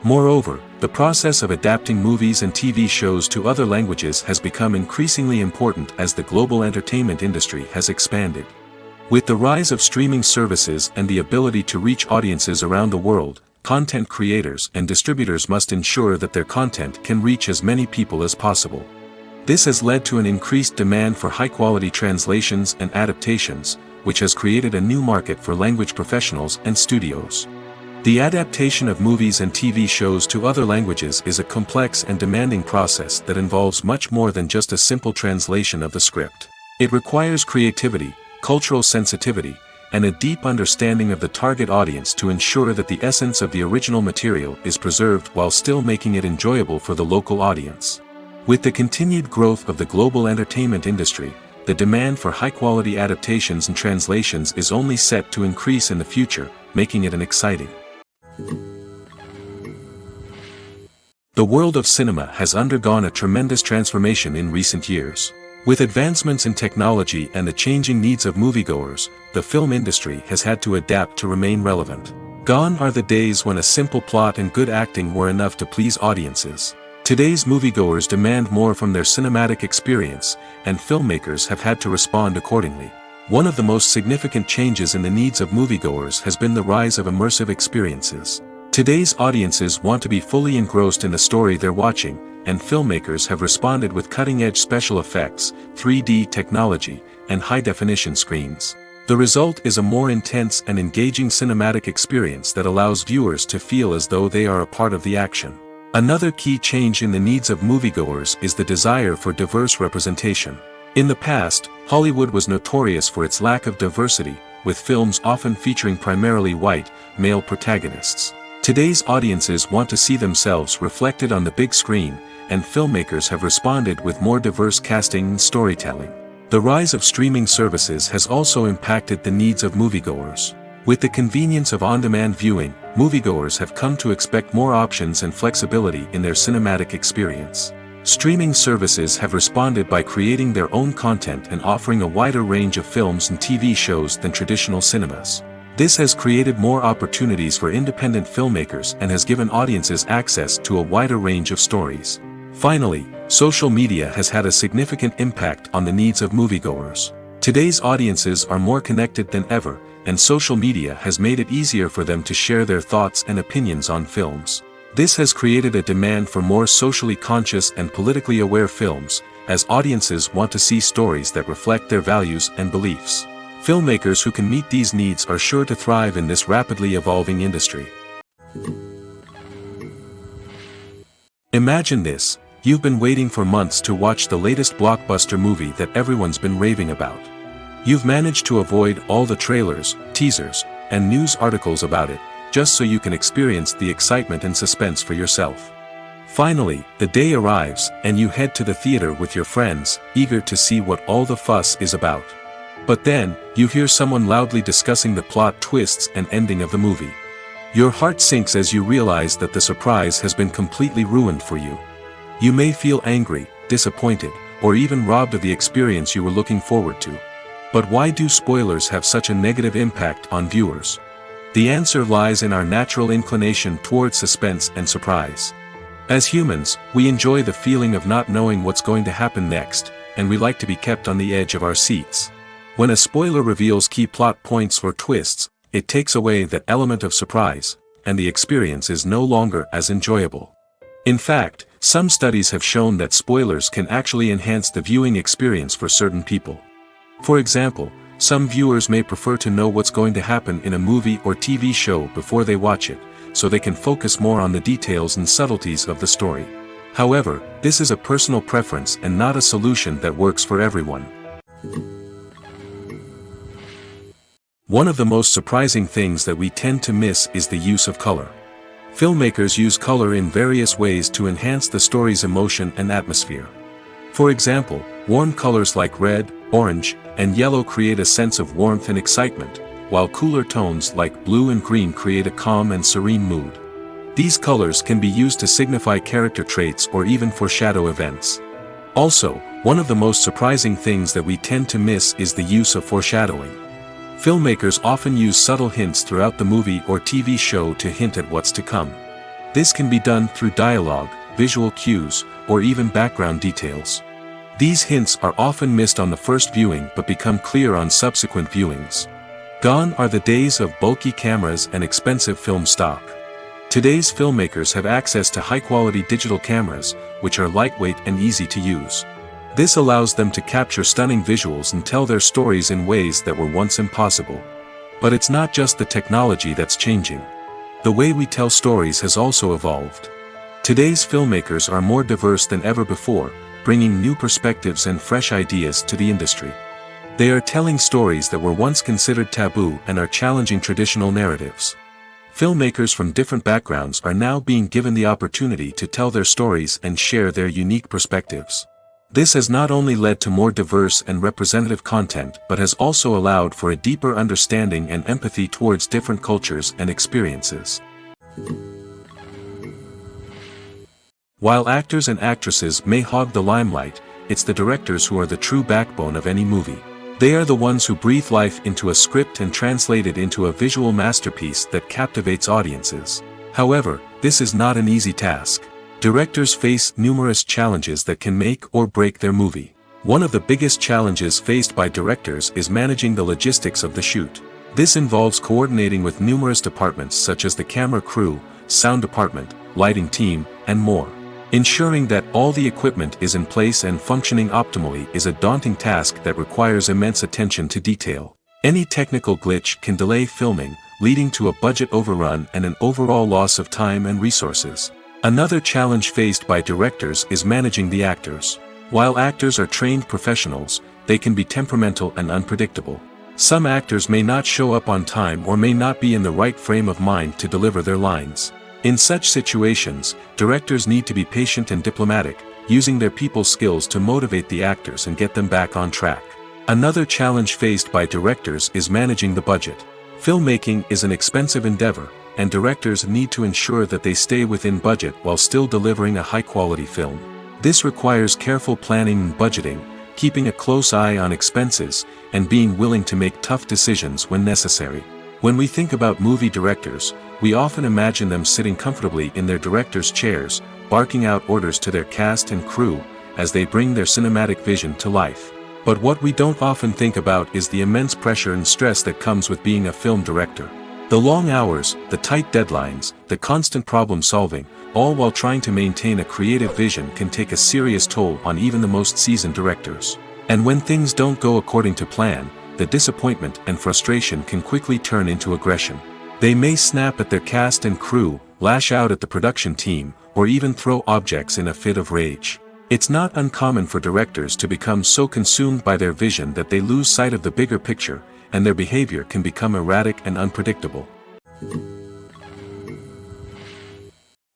Moreover, the process of adapting movies and TV shows to other languages has become increasingly important as the global entertainment industry has expanded. With the rise of streaming services and the ability to reach audiences around the world, content creators and distributors must ensure that their content can reach as many people as possible. This has led to an increased demand for high-quality translations and adaptations, which has created a new market for language professionals and studios. The adaptation of movies and TV shows to other languages is a complex and demanding process that involves much more than just a simple translation of the script. It requires creativity, cultural sensitivity, and a deep understanding of the target audience to ensure that the essence of the original material is preserved while still making it enjoyable for the local audience. With the continued growth of the global entertainment industry, the demand for high-quality adaptations and translations is only set to increase in the future, making it an exciting. The world of cinema has undergone a tremendous transformation in recent years. With advancements in technology and the changing needs of moviegoers, the film industry has had to adapt to remain relevant. Gone are the days when a simple plot and good acting were enough to please audiences. Today's moviegoers demand more from their cinematic experience, and filmmakers have had to respond accordingly. One of the most significant changes in the needs of moviegoers has been the rise of immersive experiences. Today's audiences want to be fully engrossed in the story they're watching, and filmmakers have responded with cutting-edge special effects, 3D technology, and high-definition screens. The result is a more intense and engaging cinematic experience that allows viewers to feel as though they are a part of the action. Another key change in the needs of moviegoers is the desire for diverse representation. In the past, Hollywood was notorious for its lack of diversity, with films often featuring primarily white, male protagonists. Today's audiences want to see themselves reflected on the big screen, and filmmakers have responded with more diverse casting and storytelling. The rise of streaming services has also impacted the needs of moviegoers. With the convenience of on-demand viewing, moviegoers have come to expect more options and flexibility in their cinematic experience. Streaming services have responded by creating their own content and offering a wider range of films and TV shows than traditional cinemas. This has created more opportunities for independent filmmakers and has given audiences access to a wider range of stories. Finally, social media has had a significant impact on the needs of moviegoers. Today's audiences are more connected than ever, and social media has made it easier for them to share their thoughts and opinions on films. This has created a demand for more socially conscious and politically aware films, as audiences want to see stories that reflect their values and beliefs. Filmmakers who can meet these needs are sure to thrive in this rapidly evolving industry. Imagine this: you've been waiting for months to watch the latest blockbuster movie that everyone's been raving about. You've managed to avoid all the trailers, teasers, and news articles about it, just so you can experience the excitement and suspense for yourself. Finally, the day arrives, and you head to the theater with your friends, eager to see what all the fuss is about. But then, you hear someone loudly discussing the plot twists and ending of the movie. Your heart sinks as you realize that the surprise has been completely ruined for you. You may feel angry, disappointed, or even robbed of the experience you were looking forward to. But why do spoilers have such a negative impact on viewers? The answer lies in our natural inclination toward suspense and surprise. As humans, we enjoy the feeling of not knowing what's going to happen next, and we like to be kept on the edge of our seats. When a spoiler reveals key plot points or twists, it takes away that element of surprise, and the experience is no longer as enjoyable. In fact, some studies have shown that spoilers can actually enhance the viewing experience for certain people. For example, some viewers may prefer to know what's going to happen in a movie or TV show before they watch it, so they can focus more on the details and subtleties of the story. However, this is a personal preference and not a solution that works for everyone. One of the most surprising things that we tend to miss is the use of color. Filmmakers use color in various ways to enhance the story's emotion and atmosphere. For example, warm colors like red, orange, and yellow create a sense of warmth and excitement, while cooler tones like blue and green create a calm and serene mood. These colors can be used to signify character traits or even foreshadow events. Also, one of the most surprising things that we tend to miss is the use of foreshadowing. Filmmakers often use subtle hints throughout the movie or TV show to hint at what's to come. This can be done through dialogue, visual cues, or even background details. These hints are often missed on the first viewing but become clear on subsequent viewings. Gone are the days of bulky cameras and expensive film stock. Today's filmmakers have access to high-quality digital cameras, which are lightweight and easy to use. This allows them to capture stunning visuals and tell their stories in ways that were once impossible. But it's not just the technology that's changing. The way we tell stories has also evolved. Today's filmmakers are more diverse than ever before, bringing new perspectives and fresh ideas to the industry. They are telling stories that were once considered taboo and are challenging traditional narratives. Filmmakers from different backgrounds are now being given the opportunity to tell their stories and share their unique perspectives. This has not only led to more diverse and representative content but has also allowed for a deeper understanding and empathy towards different cultures and experiences. While actors and actresses may hog the limelight, it's the directors who are the true backbone of any movie. They are the ones who breathe life into a script and translate it into a visual masterpiece that captivates audiences. However, this is not an easy task. Directors face numerous challenges that can make or break their movie. One of the biggest challenges faced by directors is managing the logistics of the shoot. This involves coordinating with numerous departments such as the camera crew, sound department, lighting team, and more. Ensuring that all the equipment is in place and functioning optimally is a daunting task that requires immense attention to detail. Any technical glitch can delay filming, leading to a budget overrun and an overall loss of time and resources. Another challenge faced by directors is managing the actors. While actors are trained professionals, they can be temperamental and unpredictable. Some actors may not show up on time or may not be in the right frame of mind to deliver their lines. In such situations, directors need to be patient and diplomatic, using their people skills to motivate the actors and get them back on track. Another challenge faced by directors is managing the budget. Filmmaking is an expensive endeavor, and directors need to ensure that they stay within budget while still delivering a high-quality film. This requires careful planning and budgeting, keeping a close eye on expenses, and being willing to make tough decisions when necessary. When we think about movie directors, we often imagine them sitting comfortably in their director's chairs, barking out orders to their cast and crew, as they bring their cinematic vision to life. But what we don't often think about is the immense pressure and stress that comes with being a film director. The long hours, the tight deadlines, the constant problem solving, all while trying to maintain a creative vision can take a serious toll on even the most seasoned directors. And when things don't go according to plan, the disappointment and frustration can quickly turn into aggression. They may snap at their cast and crew, lash out at the production team, or even throw objects in a fit of rage. It's not uncommon for directors to become so consumed by their vision that they lose sight of the bigger picture, and their behavior can become erratic and unpredictable.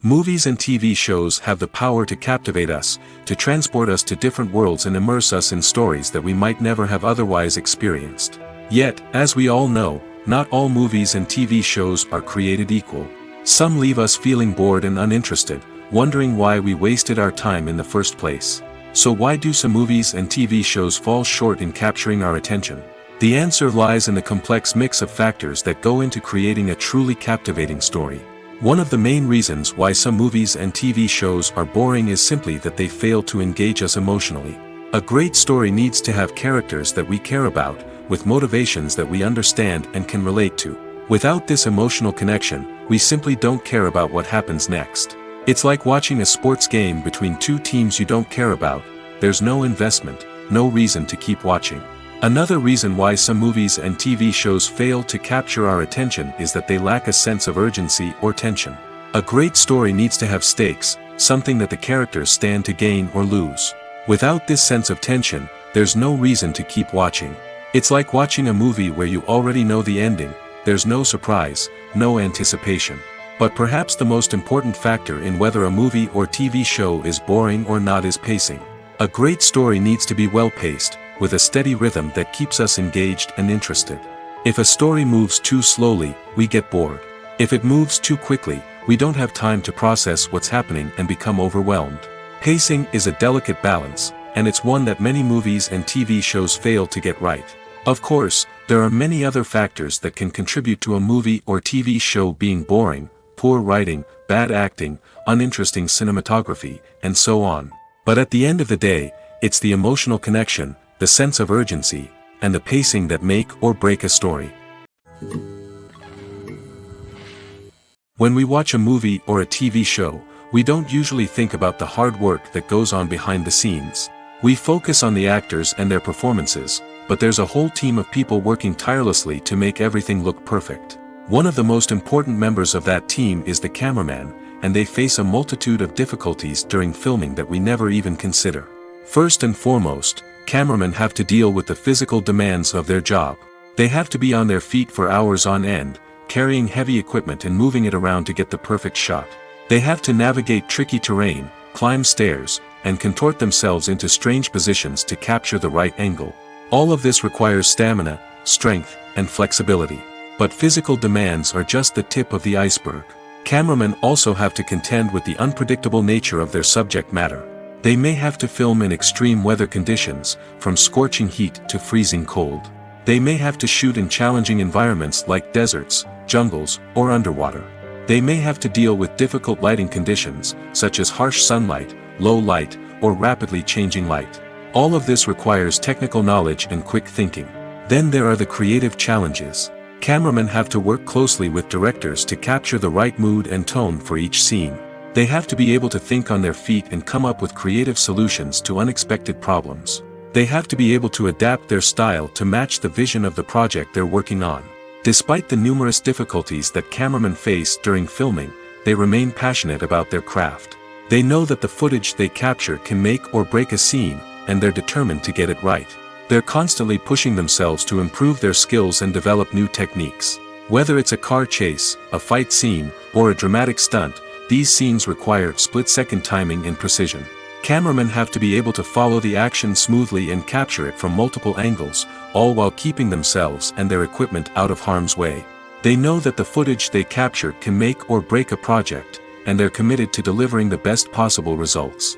Movies and TV shows have the power to captivate us, to transport us to different worlds and immerse us in stories that we might never have otherwise experienced. Yet, as we all know, not all movies and TV shows are created equal. Some leave us feeling bored and uninterested, wondering why we wasted our time in the first place. So why do some movies and TV shows fall short in capturing our attention? The answer lies in the complex mix of factors that go into creating a truly captivating story. One of the main reasons why some movies and TV shows are boring is simply that they fail to engage us emotionally. A great story needs to have characters that we care about, with motivations that we understand and can relate to. Without this emotional connection, we simply don't care about what happens next. It's like watching a sports game between two teams you don't care about. There's no investment, no reason to keep watching. Another reason why some movies and TV shows fail to capture our attention is that they lack a sense of urgency or tension. A great story needs to have stakes, something that the characters stand to gain or lose. Without this sense of tension, there's no reason to keep watching. It's like watching a movie where you already know the ending. There's no surprise, no anticipation. But perhaps the most important factor in whether a movie or TV show is boring or not is pacing. A great story needs to be well-paced, with a steady rhythm that keeps us engaged and interested. If a story moves too slowly, we get bored. If it moves too quickly, we don't have time to process what's happening and become overwhelmed. Pacing is a delicate balance, and it's one that many movies and TV shows fail to get right. Of course, there are many other factors that can contribute to a movie or TV show being boring: poor writing, bad acting, uninteresting cinematography, and so on. But at the end of the day, it's the emotional connection, the sense of urgency, and the pacing that make or break a story. When we watch a movie or a TV show, we don't usually think about the hard work that goes on behind the scenes. We focus on the actors and their performances, but there's a whole team of people working tirelessly to make everything look perfect. One of the most important members of that team is the cameraman, and they face a multitude of difficulties during filming that we never even consider. First and foremost, cameramen have to deal with the physical demands of their job. They have to be on their feet for hours on end, carrying heavy equipment and moving it around to get the perfect shot. They have to navigate tricky terrain, climb stairs, and contort themselves into strange positions to capture the right angle. All of this requires stamina, strength, and flexibility. But physical demands are just the tip of the iceberg. Cameramen also have to contend with the unpredictable nature of their subject matter. They may have to film in extreme weather conditions, from scorching heat to freezing cold. They may have to shoot in challenging environments like deserts, jungles, or underwater. They may have to deal with difficult lighting conditions, such as harsh sunlight, low light, or rapidly changing light. All of this requires technical knowledge and quick thinking. Then there are the creative challenges. Cameramen have to work closely with directors to capture the right mood and tone for each scene. They have to be able to think on their feet and come up with creative solutions to unexpected problems. They have to be able to adapt their style to match the vision of the project they're working on. Despite the numerous difficulties that cameramen face during filming, they remain passionate about their craft. They know that the footage they capture can make or break a scene, and they're determined to get it right. They're constantly pushing themselves to improve their skills and develop new techniques. Whether it's a car chase, a fight scene, or a dramatic stunt, these scenes require split-second timing and precision. Cameramen have to be able to follow the action smoothly and capture it from multiple angles, all while keeping themselves and their equipment out of harm's way. They know that the footage they capture can make or break a project, and they're committed to delivering the best possible results.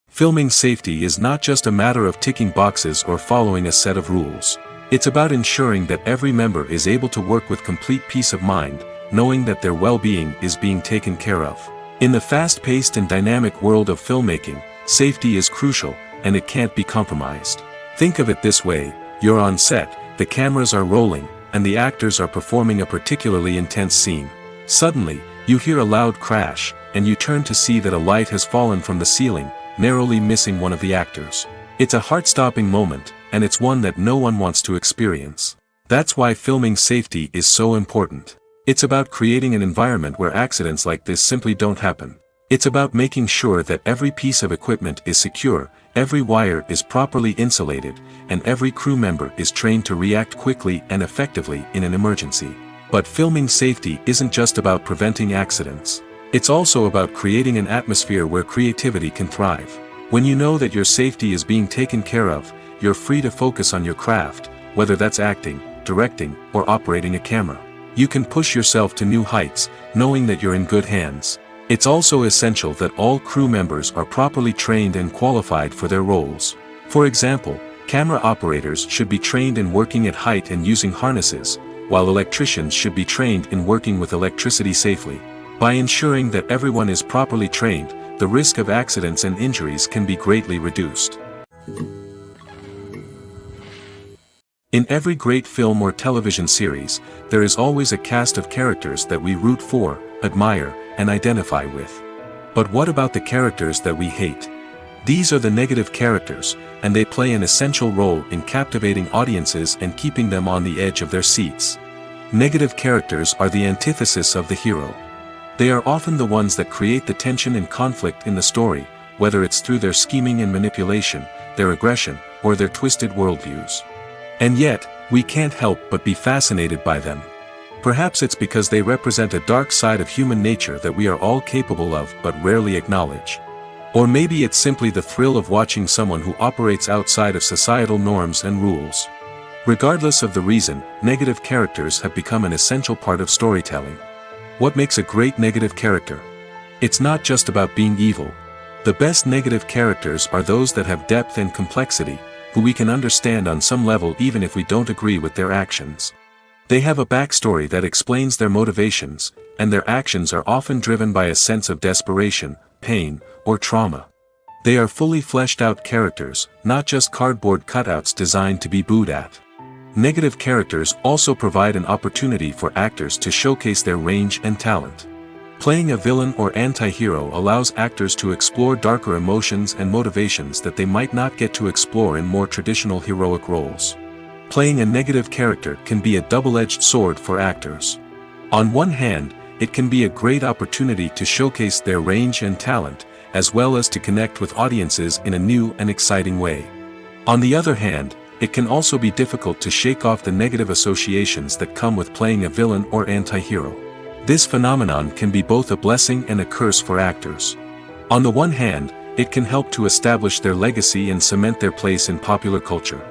Filming safety is not just a matter of ticking boxes or following a set of rules. It's about ensuring that every member is able to work with complete peace of mind, knowing that their well-being is being taken care of. In the fast-paced and dynamic world of filmmaking, safety is crucial, and it can't be compromised. Think of it this way: you're on set, the cameras are rolling, and the actors are performing a particularly intense scene. Suddenly, you hear a loud crash, and you turn to see that a light has fallen from the ceiling, narrowly missing one of the actors. It's a heart-stopping moment, and it's one that no one wants to experience. That's why filming safety is so important. It's about creating an environment where accidents like this simply don't happen. It's about making sure that every piece of equipment is secure, every wire is properly insulated, and every crew member is trained to react quickly and effectively in an emergency. But filming safety isn't just about preventing accidents. It's also about creating an atmosphere where creativity can thrive. When you know that your safety is being taken care of, you're free to focus on your craft, whether that's acting, directing, or operating a camera. You can push yourself to new heights, knowing that you're in good hands. It's also essential that all crew members are properly trained and qualified for their roles. For example, camera operators should be trained in working at height and using harnesses, while electricians should be trained in working with electricity safely. By ensuring that everyone is properly trained, the risk of accidents and injuries can be greatly reduced. In every great film or television series, there is always a cast of characters that we root for, admire, and identify with. But what about the characters that we hate? These are the negative characters, and they play an essential role in captivating audiences and keeping them on the edge of their seats. Negative characters are the antithesis of the hero. They are often the ones that create the tension and conflict in the story, whether it's through their scheming and manipulation, their aggression, or their twisted worldviews. And yet, we can't help but be fascinated by them. Perhaps it's because they represent a dark side of human nature that we are all capable of but rarely acknowledge. Or maybe it's simply the thrill of watching someone who operates outside of societal norms and rules. Regardless of the reason, negative characters have become an essential part of storytelling. What makes a great negative character? It's not just about being evil. The best negative characters are those that have depth and complexity, who we can understand on some level even if we don't agree with their actions. They have a backstory that explains their motivations, and their actions are often driven by a sense of desperation, pain, or trauma. They are fully fleshed out characters, not just cardboard cutouts designed to be booed at. Negative characters also provide an opportunity for actors to showcase their range and talent. Playing a villain or anti-hero allows actors to explore darker emotions and motivations that they might not get to explore in more traditional heroic roles. Playing a negative character can be a double-edged sword for actors. On one hand, it can be a great opportunity to showcase their range and talent, as well as to connect with audiences in a new and exciting way. On the other hand, it can also be difficult to shake off the negative associations that come with playing a villain or anti-hero. This phenomenon can be both a blessing and a curse for actors. On the one hand, it can help to establish their legacy and cement their place in popular culture.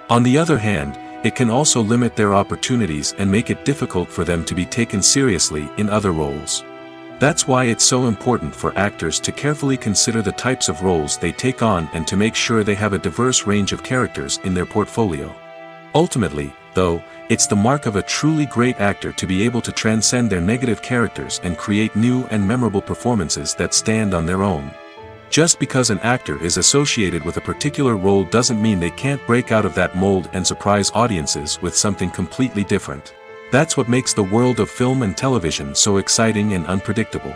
On the other hand, it can also limit their opportunities and make it difficult for them to be taken seriously in other roles. That's why it's so important for actors to carefully consider the types of roles they take on and to make sure they have a diverse range of characters in their portfolio. Ultimately, though, it's the mark of a truly great actor to be able to transcend their negative characters and create new and memorable performances that stand on their own. Just because an actor is associated with a particular role doesn't mean they can't break out of that mold and surprise audiences with something completely different. That's what makes the world of film and television so exciting and unpredictable.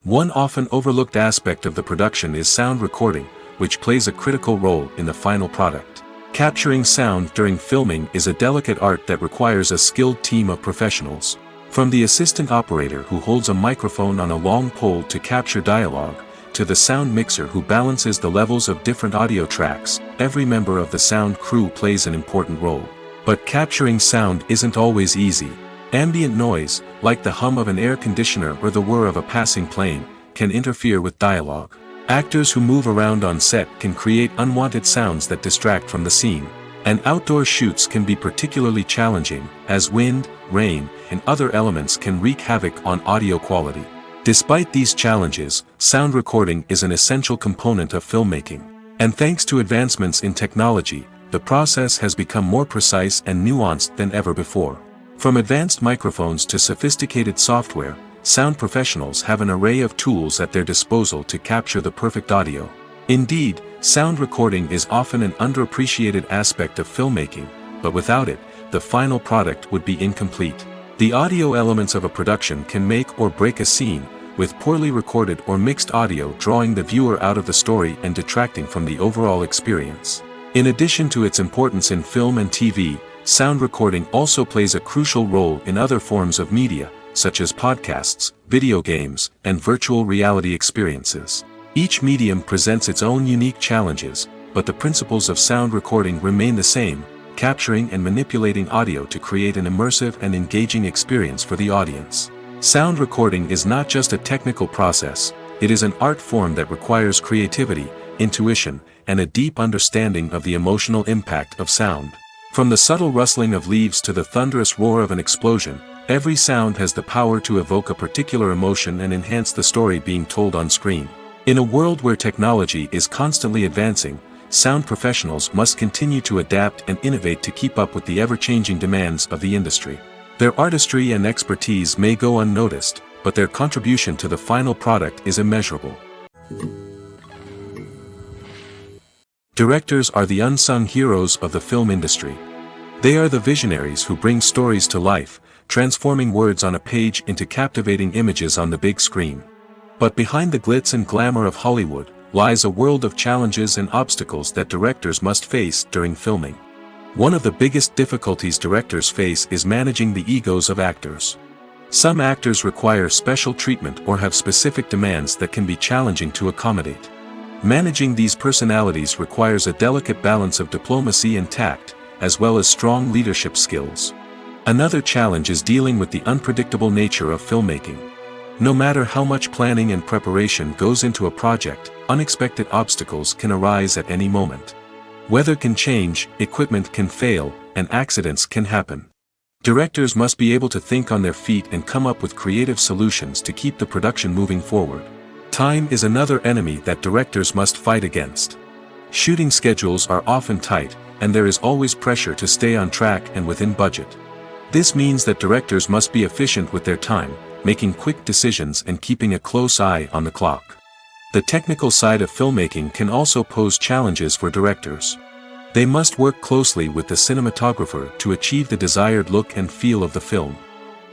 One often overlooked aspect of the production is sound recording, which plays a critical role in the final product. Capturing sound during filming is a delicate art that requires a skilled team of professionals. From the assistant operator who holds a microphone on a long pole to capture dialogue, to the sound mixer who balances the levels of different audio tracks, every member of the sound crew plays an important role. But capturing sound isn't always easy. Ambient noise, like the hum of an air conditioner or the whir of a passing plane, can interfere with dialogue. Actors who move around on set can create unwanted sounds that distract from the scene. And outdoor shoots can be particularly challenging, as wind, rain, and other elements can wreak havoc on audio quality. Despite these challenges, sound recording is an essential component of filmmaking. And thanks to advancements in technology, the process has become more precise and nuanced than ever before. From advanced microphones to sophisticated software, sound professionals have an array of tools at their disposal to capture the perfect audio. Indeed, sound recording is often an underappreciated aspect of filmmaking, but without it, the final product would be incomplete. The audio elements of a production can make or break a scene, with poorly recorded or mixed audio drawing the viewer out of the story and detracting from the overall experience. In addition to its importance in film and TV, sound recording also plays a crucial role in other forms of media, such as podcasts, video games, and virtual reality experiences. Each medium presents its own unique challenges, but the principles of sound recording remain the same: capturing and manipulating audio to create an immersive and engaging experience for the audience. Sound recording is not just a technical process, it is an art form that requires creativity, intuition, and a deep understanding of the emotional impact of sound. From the subtle rustling of leaves to the thunderous roar of an explosion, every sound has the power to evoke a particular emotion and enhance the story being told on screen. In a world where technology is constantly advancing, sound professionals must continue to adapt and innovate to keep up with the ever-changing demands of the industry. Their artistry and expertise may go unnoticed, but their contribution to the final product is immeasurable. Directors are the unsung heroes of the film industry. They are the visionaries who bring stories to life, transforming words on a page into captivating images on the big screen. But behind the glitz and glamour of Hollywood, lies a world of challenges and obstacles that directors must face during filming. One of the biggest difficulties directors face is managing the egos of actors. Some actors require special treatment or have specific demands that can be challenging to accommodate. Managing these personalities requires a delicate balance of diplomacy and tact, as well as strong leadership skills. Another challenge is dealing with the unpredictable nature of filmmaking. No matter how much planning and preparation goes into a project, unexpected obstacles can arise at any moment. Weather can change, equipment can fail, and accidents can happen. Directors must be able to think on their feet and come up with creative solutions to keep the production moving forward. Time is another enemy that directors must fight against. Shooting schedules are often tight, and there is always pressure to stay on track and within budget. This means that directors must be efficient with their time, making quick decisions and keeping a close eye on the clock. The technical side of filmmaking can also pose challenges for directors. They must work closely with the cinematographer to achieve the desired look and feel of the film.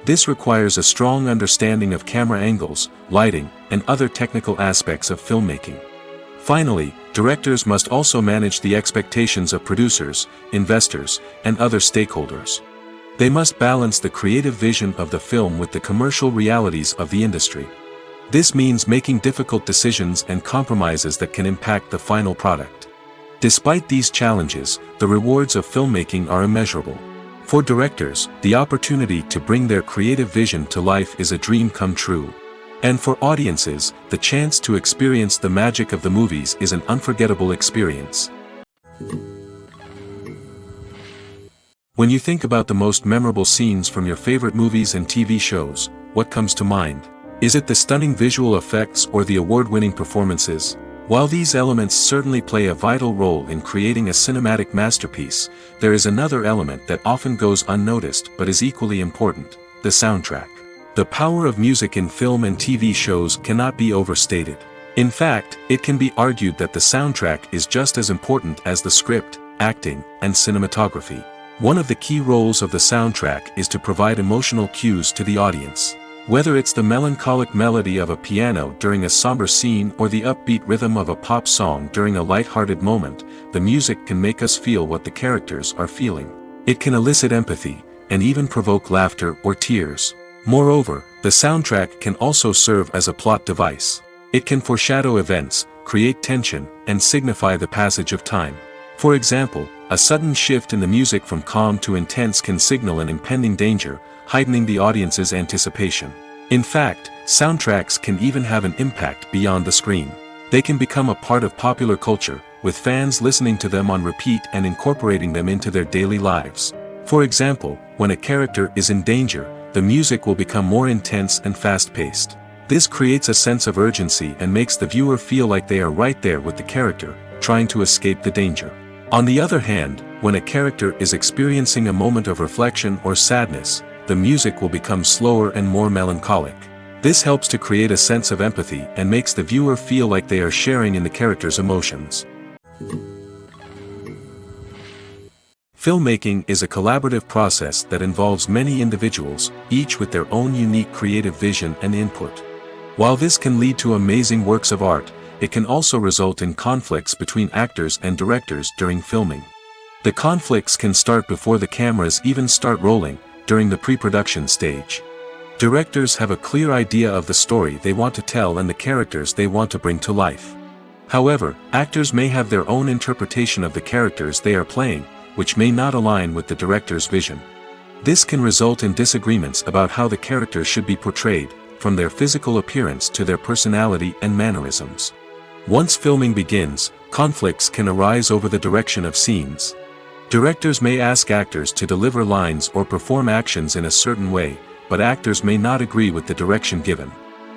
This requires a strong understanding of camera angles, lighting, and other technical aspects of filmmaking. Finally, directors must also manage the expectations of producers, investors, and other stakeholders. They must balance the creative vision of the film with the commercial realities of the industry. This means making difficult decisions and compromises that can impact the final product. Despite these challenges, the rewards of filmmaking are immeasurable. For directors, the opportunity to bring their creative vision to life is a dream come true. And for audiences, the chance to experience the magic of the movies is an unforgettable experience. When you think about the most memorable scenes from your favorite movies and TV shows, what comes to mind? Is it the stunning visual effects or the award-winning performances? While these elements certainly play a vital role in creating a cinematic masterpiece, there is another element that often goes unnoticed but is equally important: the soundtrack. The power of music in film and TV shows cannot be overstated. In fact, it can be argued that the soundtrack is just as important as the script, acting, and cinematography. One of the key roles of the soundtrack is to provide emotional cues to the audience. Whether it's the melancholic melody of a piano during a somber scene or the upbeat rhythm of a pop song during a light-hearted moment, the music can make us feel what the characters are feeling. It can elicit empathy, and even provoke laughter or tears. Moreover, the soundtrack can also serve as a plot device. It can foreshadow events, create tension, and signify the passage of time. For example, a sudden shift in the music from calm to intense can signal an impending danger, heightening the audience's anticipation. In fact, soundtracks can even have an impact beyond the screen. They can become a part of popular culture, with fans listening to them on repeat and incorporating them into their daily lives. For example, when a character is in danger, the music will become more intense and fast-paced. This creates a sense of urgency and makes the viewer feel like they are right there with the character, trying to escape the danger. On the other hand, when a character is experiencing a moment of reflection or sadness, the music will become slower and more melancholic. This helps to create a sense of empathy and makes the viewer feel like they are sharing in the character's emotions. Filmmaking is a collaborative process that involves many individuals, each with their own unique creative vision and input. While this can lead to amazing works of art, it can also result in conflicts between actors and directors during filming. The conflicts can start before the cameras even start rolling, during the pre-production stage. Directors have a clear idea of the story they want to tell and the characters they want to bring to life. However, actors may have their own interpretation of the characters they are playing, which may not align with the director's vision. This can result in disagreements about how the characters should be portrayed, from their physical appearance to their personality and mannerisms. Once filming begins, conflicts can arise over the direction of scenes. Directors may ask actors to deliver lines or perform actions in a certain way, but actors may not agree with the direction given.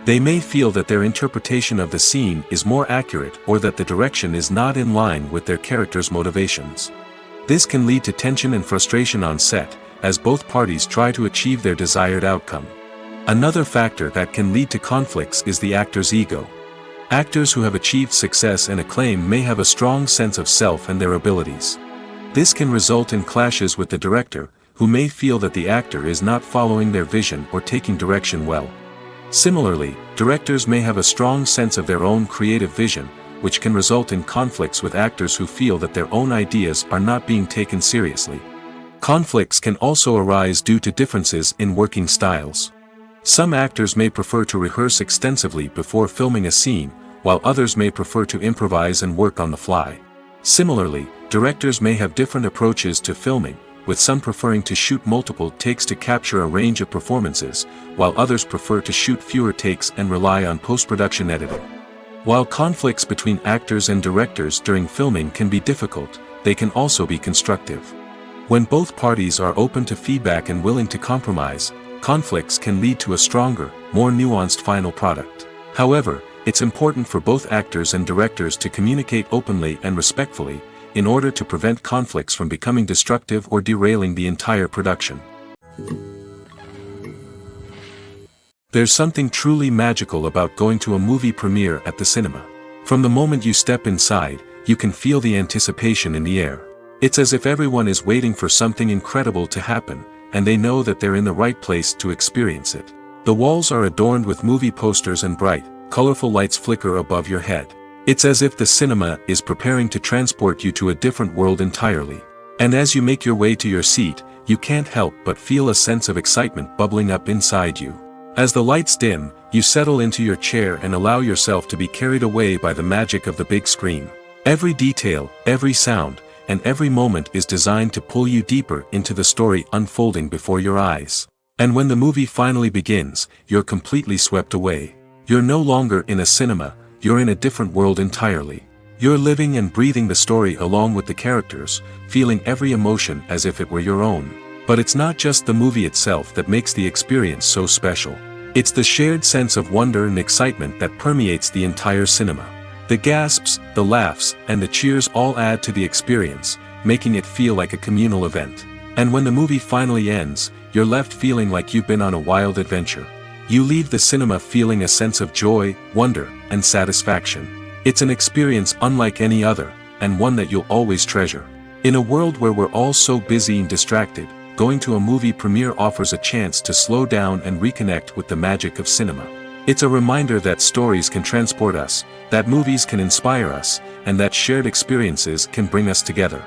They may feel that their interpretation of the scene is more accurate or that the direction is not in line with their character's motivations. This can lead to tension and frustration on set, as both parties try to achieve their desired outcome. Another factor that can lead to conflicts is the actor's ego. Actors who have achieved success and acclaim may have a strong sense of self and their abilities. This can result in clashes with the director, who may feel that the actor is not following their vision or taking direction well. Similarly, directors may have a strong sense of their own creative vision, which can result in conflicts with actors who feel that their own ideas are not being taken seriously. Conflicts can also arise due to differences in working styles. Some actors may prefer to rehearse extensively before filming a scene, while others may prefer to improvise and work on the fly. Similarly, directors may have different approaches to filming, with some preferring to shoot multiple takes to capture a range of performances, while others prefer to shoot fewer takes and rely on post-production editing. While conflicts between actors and directors during filming can be difficult, they can also be constructive. When both parties are open to feedback and willing to compromise, conflicts can lead to a stronger, more nuanced final product. However, it's important for both actors and directors to communicate openly and respectfully, in order to prevent conflicts from becoming destructive or derailing the entire production. There's something truly magical about going to a movie premiere at the cinema. From the moment you step inside, you can feel the anticipation in the air. It's as if everyone is waiting for something incredible to happen, and they know that they're in the right place to experience it. The walls are adorned with movie posters and bright, colorful lights flicker above your head. It's as if the cinema is preparing to transport you to a different world entirely. And as you make your way to your seat, you can't help but feel a sense of excitement bubbling up inside you. As the lights dim, you settle into your chair and allow yourself to be carried away by the magic of the big screen. Every detail, every sound, and every moment is designed to pull you deeper into the story unfolding before your eyes. And when the movie finally begins, you're completely swept away. You're no longer in a cinema, you're in a different world entirely. You're living and breathing the story along with the characters, feeling every emotion as if it were your own. But it's not just the movie itself that makes the experience so special. It's the shared sense of wonder and excitement that permeates the entire cinema. The gasps, the laughs, and the cheers all add to the experience, making it feel like a communal event. And when the movie finally ends, you're left feeling like you've been on a wild adventure. You leave the cinema feeling a sense of joy, wonder, and satisfaction. It's an experience unlike any other, and one that you'll always treasure. In a world where we're all so busy and distracted, going to a movie premiere offers a chance to slow down and reconnect with the magic of cinema. It's a reminder that stories can transport us, that movies can inspire us, and that shared experiences can bring us together.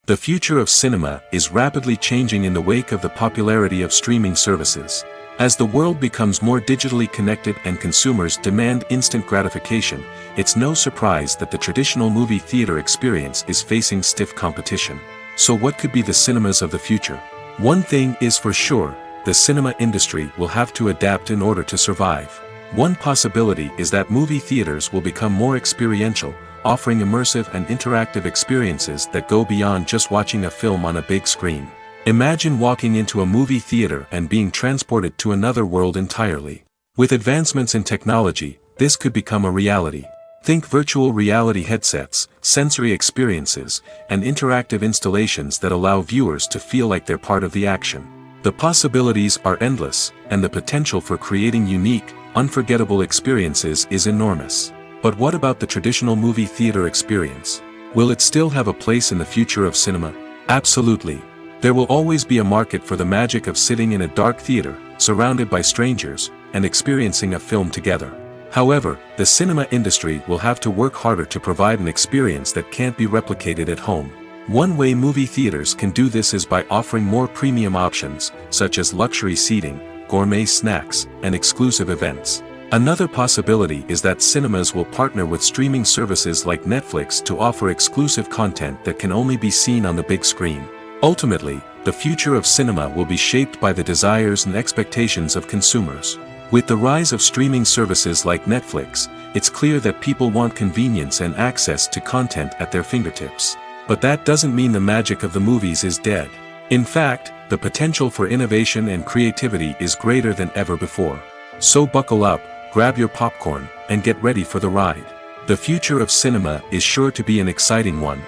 The future of cinema is rapidly changing in the wake of the popularity of streaming services. As the world becomes more digitally connected and consumers demand instant gratification, it's no surprise that the traditional movie theater experience is facing stiff competition. So what could be the cinemas of the future? One thing is for sure, the cinema industry will have to adapt in order to survive. One possibility is that movie theaters will become more experiential, offering immersive and interactive experiences that go beyond just watching a film on a big screen. Imagine walking into a movie theater and being transported to another world entirely. With advancements in technology, this could become a reality. Think virtual reality headsets, sensory experiences, and interactive installations that allow viewers to feel like they're part of the action. The possibilities are endless, and the potential for creating unique, unforgettable experiences is enormous. But what about the traditional movie theater experience? Will it still have a place in the future of cinema? Absolutely. There will always be a market for the magic of sitting in a dark theater, surrounded by strangers, and experiencing a film together. However, the cinema industry will have to work harder to provide an experience that can't be replicated at home. One way movie theaters can do this is by offering more premium options, such as luxury seating, gourmet snacks, and exclusive events. Another possibility is that cinemas will partner with streaming services like Netflix to offer exclusive content that can only be seen on the big screen. Ultimately, the future of cinema will be shaped by the desires and expectations of consumers. With the rise of streaming services like Netflix, it's clear that people want convenience and access to content at their fingertips. But that doesn't mean the magic of the movies is dead. In fact, the potential for innovation and creativity is greater than ever before. So buckle up, grab your popcorn, and get ready for the ride. The future of cinema is sure to be an exciting one.